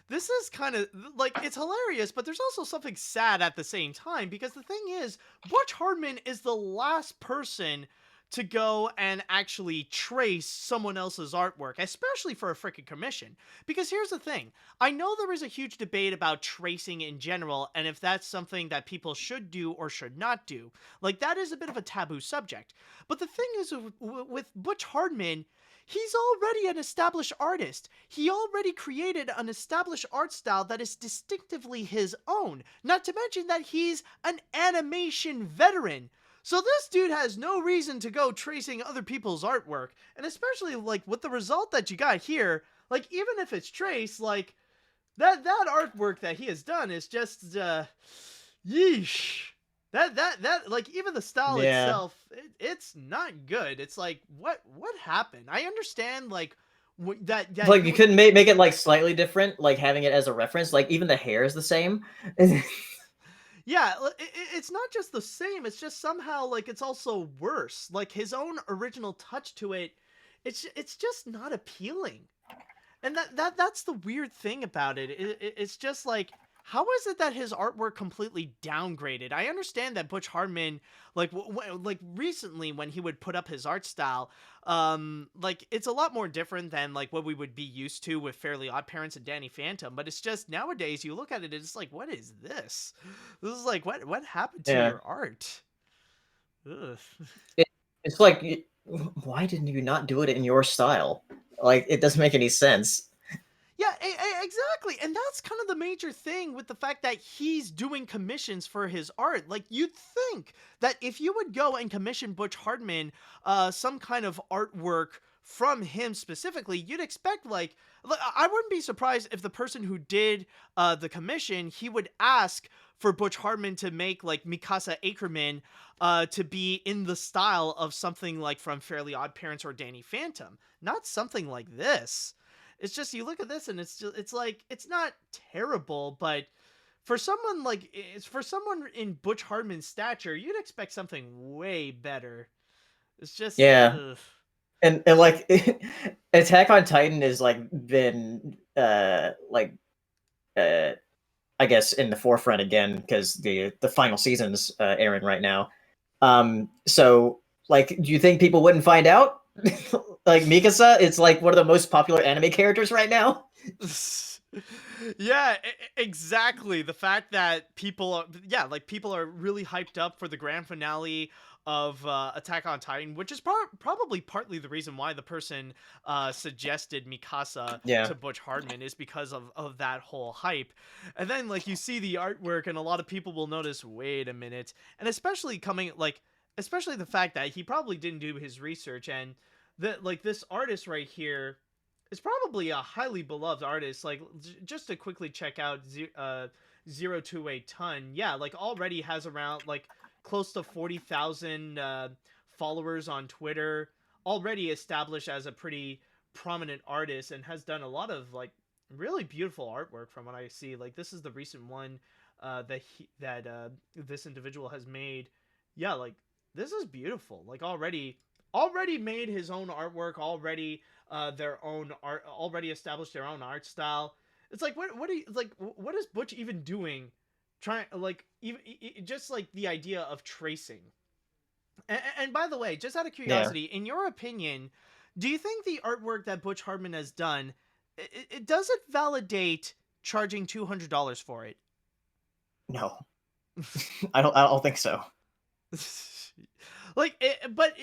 this is kind of like, it's hilarious, but there's also something sad at the same time, because the thing is, Butch Hartman is the last person to go and actually trace someone else's artwork, especially for a freaking commission. Because here's the thing, I know there is a huge debate about tracing in general, and if that's something that people should do or should not do. Like, that is a bit of a taboo subject. But the thing is, with Butch Hartman, he's already an established artist. He already created an established art style that is distinctively his own. Not to mention that he's an animation veteran. So this dude has no reason to go tracing other people's artwork. And especially, like, with the result that you got here, like, even if it's traced, like, that artwork that he has done is just, yeesh. That, like, even the style itself, it's not good. It's like, what happened? I understand, like, that like, you couldn't make it, like, slightly different, like, having it as a reference, like, even the hair is the same. Yeah, it's not just the same, it's just somehow, like, it's also worse. Like, his own original touch to it, it's just not appealing. And that's the weird thing about it. It's just like, how is it that his artwork completely downgraded? I understand that Butch Hartman, like, like recently when he would put up his art style, like, it's a lot more different than like what we would be used to with Fairly Odd Parents and Danny Phantom. But it's just nowadays you look at it, it's like, what is this? This is like, what happened to your art? Ugh. It's like, why didn't you not do it in your style? Like, it doesn't make any sense. Yeah, exactly. And that's kind of the major thing with the fact that he's doing commissions for his art. Like, you'd think that if you would go and commission Butch Hartman some kind of artwork from him specifically, you'd expect, like, I wouldn't be surprised if the person who did the commission, he would ask for Butch Hartman to make, like, Mikasa Ackerman to be in the style of something like from Fairly Odd Parents or Danny Phantom. Not something like this. It's just, you look at this and it's like, it's not terrible, but for someone like, for someone in Butch Hartman's stature, you'd expect something way better. It's just, yeah. Ugh. And like, Attack on Titan has like been I guess in the forefront again because the final season's airing right now. So like, do you think people wouldn't find out? Like, Mikasa, it's like one of the most popular anime characters right now. Yeah, exactly. The fact that people are really hyped up for the grand finale of Attack on Titan, which is probably partly the reason why the person suggested Mikasa to Butch Hartman, is because of that whole hype. And then, like, you see the artwork and a lot of people will notice, wait a minute. And especially the fact that he probably didn't do his research, and that, like, this artist right here, is probably a highly beloved artist. Like just to quickly check out 028 Ton, yeah, like already has around like close to 40,000 followers on Twitter, already established as a pretty prominent artist, and has done a lot of like really beautiful artwork from what I see. Like this is the recent one that this individual has made. Yeah, like this is beautiful. Like already made his own artwork, already their own art, already established their own art style. It's like what are you like? What is Butch even doing? Trying like even just like the idea of tracing. And by the way, just out of Yeah. curiosity, in your opinion, do you think the artwork that Butch Hartman has done, does it validate charging $200 for it? No, I don't think so. Like, but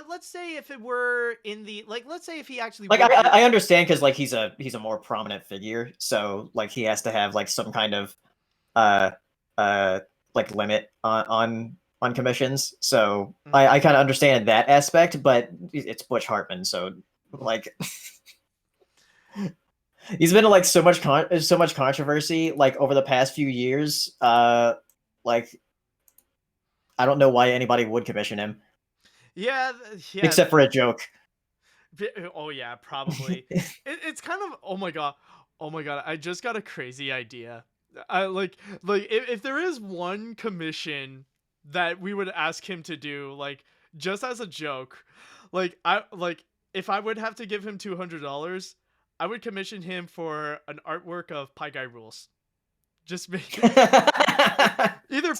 let's say if it were in the like, let's say if he actually Like would I understand because like he's a more prominent figure, so like he has to have like some kind of uh uh like limit on commissions. So I kind of understand that aspect, but it's Butch Hartman, so like he's been in like so much controversy like over the past few years. Like I don't know why anybody would commission him yeah, except for a joke. oh yeah, probably. It's kind of oh my god, I just got a crazy idea. I like if there is one commission that we would ask him to do, like just as a joke, like I like if I would have to give him $200, I would commission him for an artwork of Pie Guy Rules. Just make either either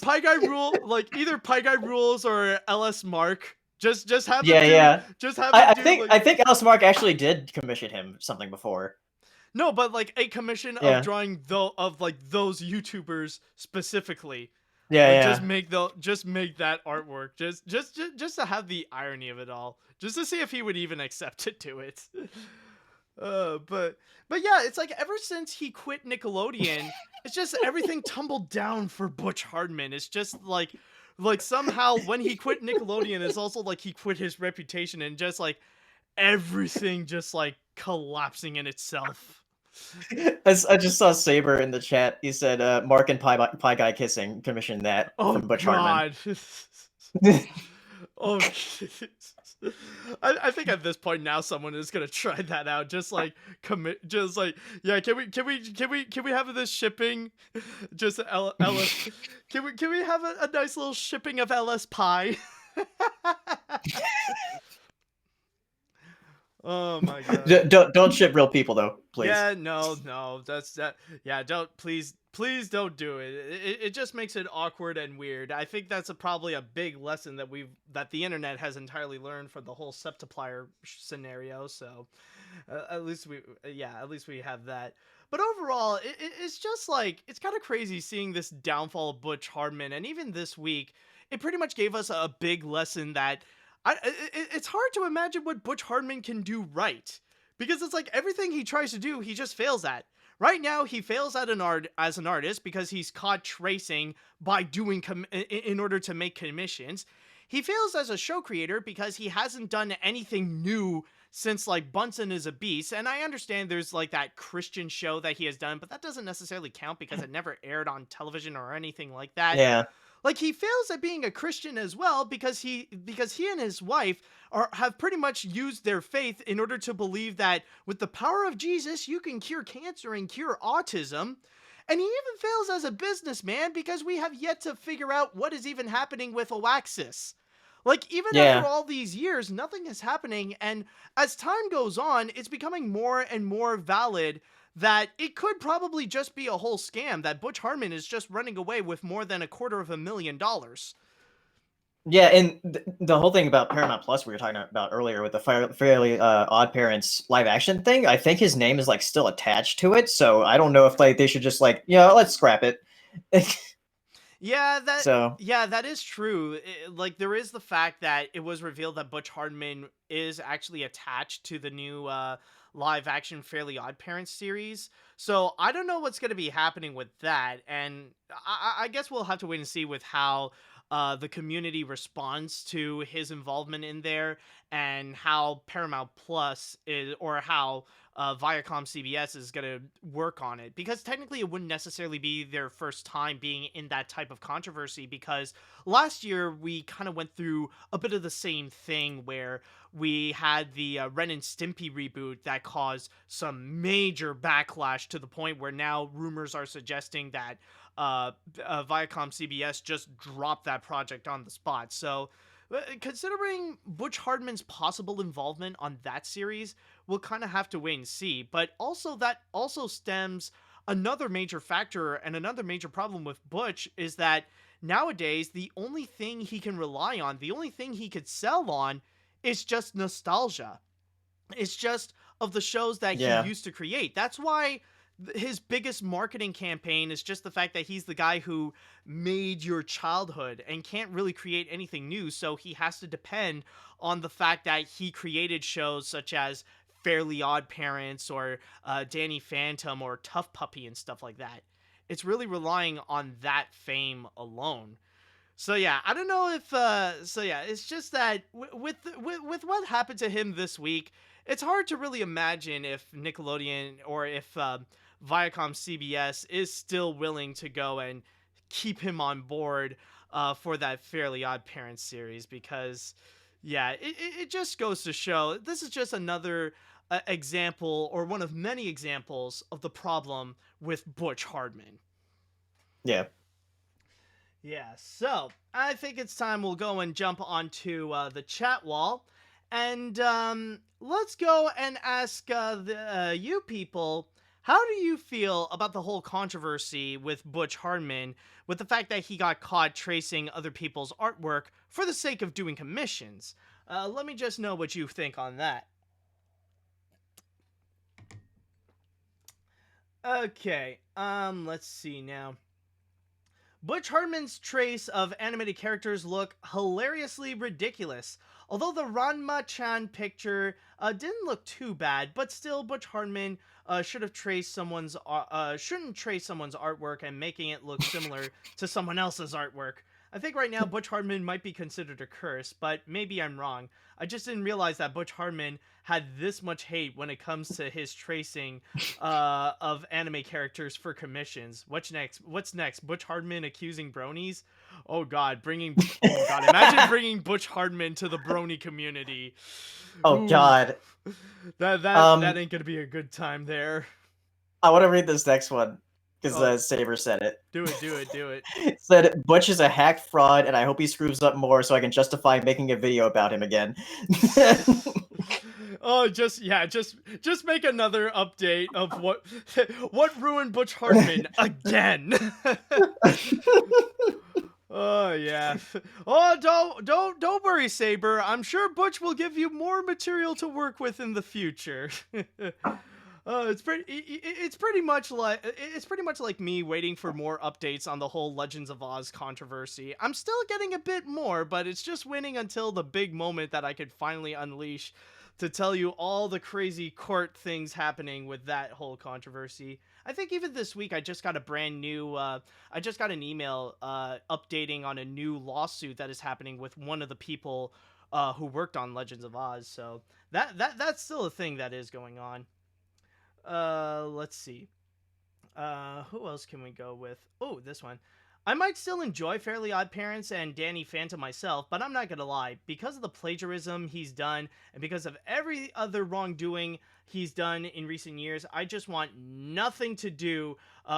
Pie Guy Rules or LS Mark. Just have him just have him do I think Alice Mark actually did commission him something before. no, but like a commission of drawing like those YouTubers specifically. Like, just make that artwork. Just to have the irony of it all. Just to see if he would even accept it to it. But yeah, it's like ever since he quit Nickelodeon, it's just everything tumbled down for Butch Hartman. It's just like somehow when he quit Nickelodeon, it's also like he quit his reputation, and just like everything just like collapsing in itself. I just saw Saber in the chat. He said, "Mark and Pie Guy kissing. Commission that from Butch Hartman." Oh, I think at this point now someone is gonna try that out. Just like commit. Just like yeah. Can we have this shipping? Just LS. Can we have a nice little shipping of LS Pie? Oh my god. Don't ship real people though, please. Yeah, no, that's that. Yeah, please don't do it. It just makes it awkward and weird. I think that's probably a big lesson that the internet has entirely learned for the whole Septiplier scenario. So at least we have that. But overall, it's just like it's kind of crazy seeing this downfall of Butch Hartman, and even this week, it pretty much gave us a big lesson that. It's hard to imagine what Butch Hartman can do right, because it's like everything he tries to do, he just fails at. Right now, he fails at as an artist because he's caught tracing by doing in order to make commissions. He fails as a show creator because he hasn't done anything new since like Bunsen is a Beast. And I understand there's like that Christian show that he has done, but that doesn't necessarily count because it never aired on television or anything like that. Yeah. Like he fails at being a Christian as well because he and his wife have pretty much used their faith in order to believe that with the power of Jesus you can cure cancer and cure autism. And he even fails as a businessman because we have yet to figure out what is even happening with Oaxis. Like even after all these years, nothing is happening, and as time goes on, it's becoming more and more valid that it could probably just be a whole scam, that Butch Hartman is just running away with more than $250,000. Yeah, and the whole thing about Paramount Plus we were talking about earlier with the Fairly Odd Parents live action thing, I think his name is like still attached to it, so I don't know if like they should just like, let's scrap it. Yeah, that is true. Like there is the fact that it was revealed that Butch Hartman is actually attached to the new live action Fairly Odd Parents series. So I don't know what's going to be happening with that, and I guess we'll have to wait and see with how the community responds to his involvement in there, and how Paramount Plus is, or how ViacomCBS is going to work on it, because technically it wouldn't necessarily be their first time being in that type of controversy, because last year we kind of went through a bit of the same thing where we had the Ren and Stimpy reboot that caused some major backlash, to the point where now rumors are suggesting that ViacomCBS just dropped that project on the spot. So considering Butch Hartman's possible involvement on that series, we'll kind of have to wait and see. But also, that also stems another major factor and another major problem with Butch, is that nowadays the only thing he can rely on, the only thing he could sell on, is just nostalgia. It's just of the shows that he used to create. That's why his biggest marketing campaign is just the fact that he's the guy who made your childhood and can't really create anything new. So he has to depend on the fact that he created shows such as Fairly Odd Parents, or Danny Phantom, or Tough Puppy, and stuff like that. It's really relying on that fame alone. So yeah, I don't know if it's just that with what happened to him this week, it's hard to really imagine if Nickelodeon, or if ViacomCBS is still willing to go and keep him on board for that Fairly Odd Parents series, because yeah, it just goes to show this is just another example, or one of many examples, of the problem with Butch Hartman. Yeah. Yeah, so I think it's time we'll go and jump onto the chat wall, and let's go and ask you people, how do you feel about the whole controversy with Butch Hartman, with the fact that he got caught tracing other people's artwork for the sake of doing commissions? Let me just know what you think on that. Okay, let's see now. Butch Hartman's trace of animated characters look hilariously ridiculous. Although the Ranma-chan picture didn't look too bad, but still, Butch Hartman shouldn't trace someone's artwork and making it look similar to someone else's artwork. I think right now Butch Hartman might be considered a curse, but maybe I'm wrong. I just didn't realize that Butch Hartman had this much hate when it comes to his tracing of anime characters for commissions. What's next? Butch Hartman accusing bronies? Oh god, imagine bringing Butch Hartman to the brony community. Oh god. That ain't gonna be a good time there. I want to read this next one, because Saber said it. Do it. It said, Butch is a hack fraud, and I hope he screws up more so I can justify making a video about him again. Oh, just make another update of what ruined Butch Hartman again. Oh yeah. Oh, don't worry, Saber. I'm sure Butch will give you more material to work with in the future. It's pretty much like me waiting for more updates on the whole Legends of Oz controversy. I'm still getting a bit more, but it's just waiting until the big moment that I could finally unleash to tell you all the crazy court things happening with that whole controversy. I think even this week I just got a brand new I just got an email updating on a new lawsuit that is happening with one of the people who worked on Legends of Oz. So that's still a thing that is going on. Let's see. Who else can we go with? Oh, this one. I might still enjoy Fairly Odd Parents and Danny Phantom myself, but I'm not gonna lie. Because of the plagiarism he's done, and because of every other wrongdoing he's done in recent years, I just want nothing to do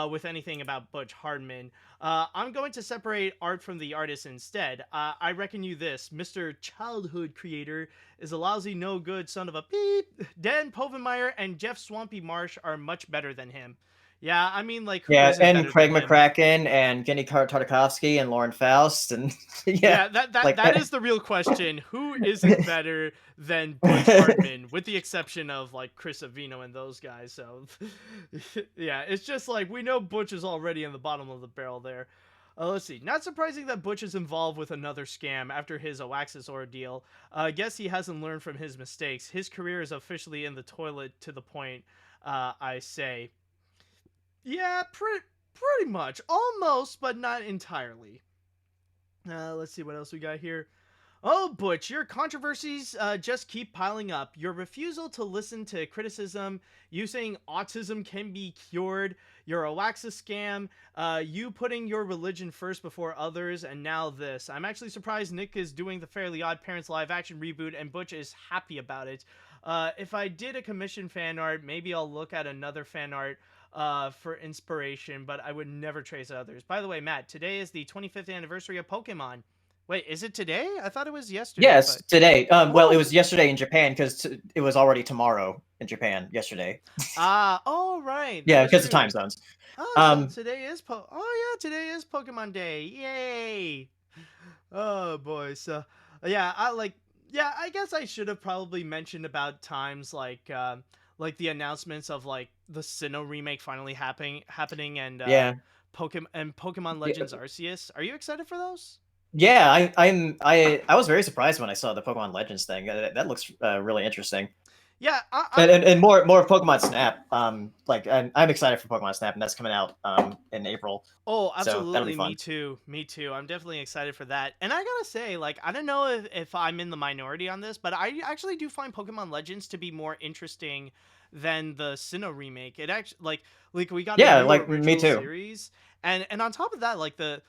with anything about Butch Hartman. I'm going to separate art from the artist instead. I reckon you this, Mr. Childhood Creator is a lousy, no good son of a beep. Dan Povenmire and Jeff Swampy Marsh are much better than him. Yeah, I mean, like, who isn't and better Craig than him? McCracken and Genny Tartakovsky and Lauren Faust, and that is the real question. Who isn't better than Butch Hartman, with the exception of like Chris Avino and those guys? So, yeah, it's just like we know Butch is already in the bottom of the barrel there. Let's see. Not surprising that Butch is involved with another scam after his Oaxis ordeal. I guess he hasn't learned from his mistakes. His career is officially in the toilet to the point, I say. Yeah, pretty much. Almost, but not entirely. Let's see what else we got here. Oh, Butch, your controversies just keep piling up. Your refusal to listen to criticism, you saying autism can be cured, your Oaxa scam, you putting your religion first before others, and now this. I'm actually surprised Nick is doing the Fairly Odd Parents live action reboot, and Butch is happy about it. If I did a commission fan art, maybe I'll look at another fan art for inspiration, but I would never trace others. By the way, Matt, today is the 25th anniversary of Pokemon. Wait, is it today? I thought it was yesterday. Yes, But... today. Well, it Woo! was yesterday in Japan because it was already tomorrow in Japan yesterday. Oh, right. That Yeah, is because of true. time zones. Oh, so today is today is Pokemon Day. Yay! Oh boy. So, yeah, I guess I should have probably mentioned about times like the announcements of like the Sinnoh remake finally happening and Yeah. Pokemon Yeah. Legends Arceus. Are you excited for those? Yeah, I was very surprised when I saw the Pokemon Legends thing. That looks really interesting. Yeah, And more of Pokemon Snap. I'm excited for Pokemon Snap, and that's coming out in April. Oh, So that'll be absolutely. fun. Me too. Me too. I'm definitely excited for that. And I gotta say, like, I don't know if I'm in the minority on this, but I actually do find Pokemon Legends to be more interesting than the Sinnoh remake. It actually like we got a Yeah, new like me original too. series, and on top of that, the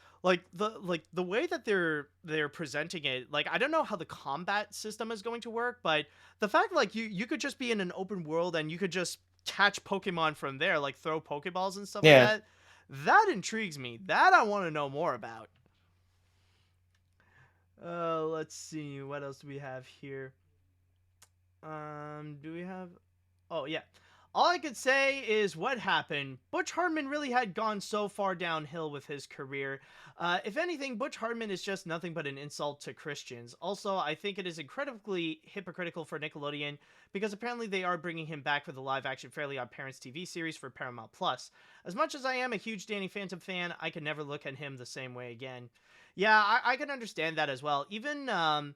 way that they're presenting it, like I don't know how the combat system is going to work, but the fact like you could just be in an open world and you could just catch Pokemon from there, like throw Pokeballs and stuff like Yeah. that. That intrigues me. That I want to know more about. Let's see. What else do we have here? Do we have... Oh, yeah. All I could say is what happened. Butch Hartman really had gone so far downhill with his career. If anything, Butch Hartman is just nothing but an insult to Christians. Also, I think it is incredibly hypocritical for Nickelodeon because apparently they are bringing him back for the live-action Fairly Odd Parents TV series for Paramount+. As much as I am a huge Danny Phantom fan, I can never look at him the same way again. Yeah, I can understand that as well. Even my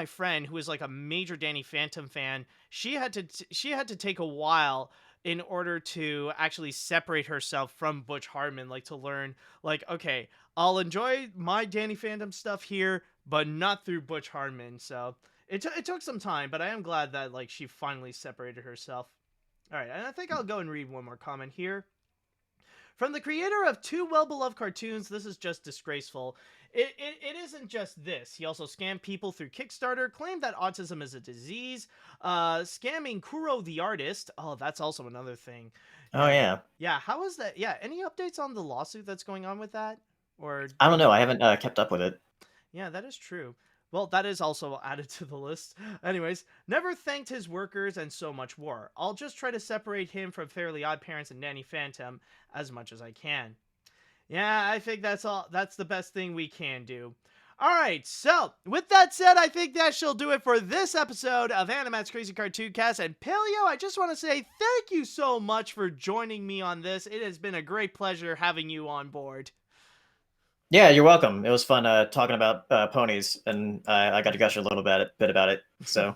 friend who is like a major Danny Phantom fan, she had to take a while in order to actually separate herself from Butch Hartman, like to learn like, okay, I'll enjoy my Danny Phantom stuff here, but not through Butch Hartman. So it took some time, but I am glad that like she finally separated herself. All right, and I think I'll go and read one more comment here. From the creator of two well-beloved cartoons, this is just disgraceful. It isn't just this. He also scammed people through Kickstarter, claimed that autism is a disease, scamming Kuro the artist. Oh, that's also another thing. Oh yeah. Yeah, how is that? Yeah, any updates on the lawsuit that's going on with that? Or I don't know. I haven't kept up with it. yeah, that is true. Well, that is also added to the list. Anyways, never thanked his workers and so much more. I'll just try to separate him from Fairly Odd Parents and Danny Phantom as much as I can. Yeah, I think that's all. That's the best thing we can do. All right, so with that said, I think that shall do it for this episode of AniMat's Crazy Cartoon Cast. And Paleo, I just want to say thank you so much for joining me on this. It has been a great pleasure having you on board. Yeah, you're welcome. It was fun talking about ponies, and I got to gush a little bit about it. So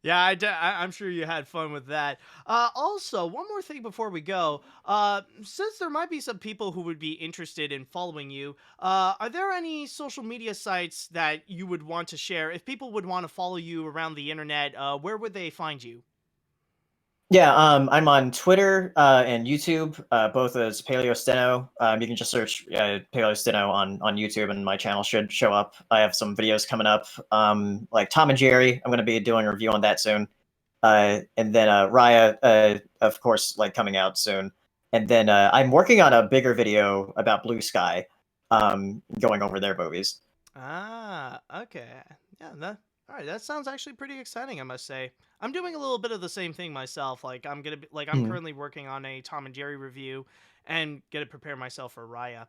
yeah, I'm sure you had fun with that. Also, one more thing before we go. Since there might be some people who would be interested in following you, are there any social media sites that you would want to share? If people would want to follow you around the internet, where would they find you? yeah, I'm on Twitter and YouTube, both as Paleo Steno. You can just search Paleo Steno on YouTube, and my channel should show up. I have some videos coming up, like Tom and Jerry. I'm going to be doing a review on that soon, and then Raya, of course, like coming out soon. And then I'm working on a bigger video about Blue Sky, going over their movies. Ah, okay. Yeah, all right, that sounds actually pretty exciting, I must say. I'm doing a little bit of the same thing myself. Like I'm currently working on a Tom and Jerry review and gonna prepare myself for Raya.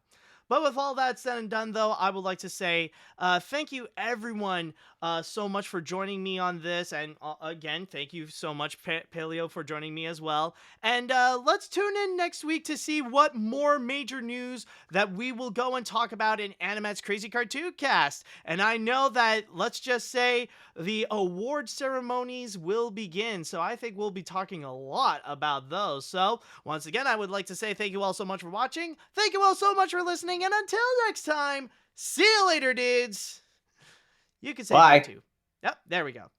But with all that said and done, though, I would like to say thank you, everyone, so much for joining me on this. And again, thank you so much, Paleo, for joining me as well. And let's tune in next week to see what more major news that we will go and talk about in AniMat's Crazy Cartoon Cast. And I know that, let's just say, the award ceremonies will begin. So I think we'll be talking a lot about those. So once again, I would like to say thank you all so much for watching. Thank you all so much for listening. watching, and until next time, see you later, dudes. You can say Bye. that too. Yep, there we go.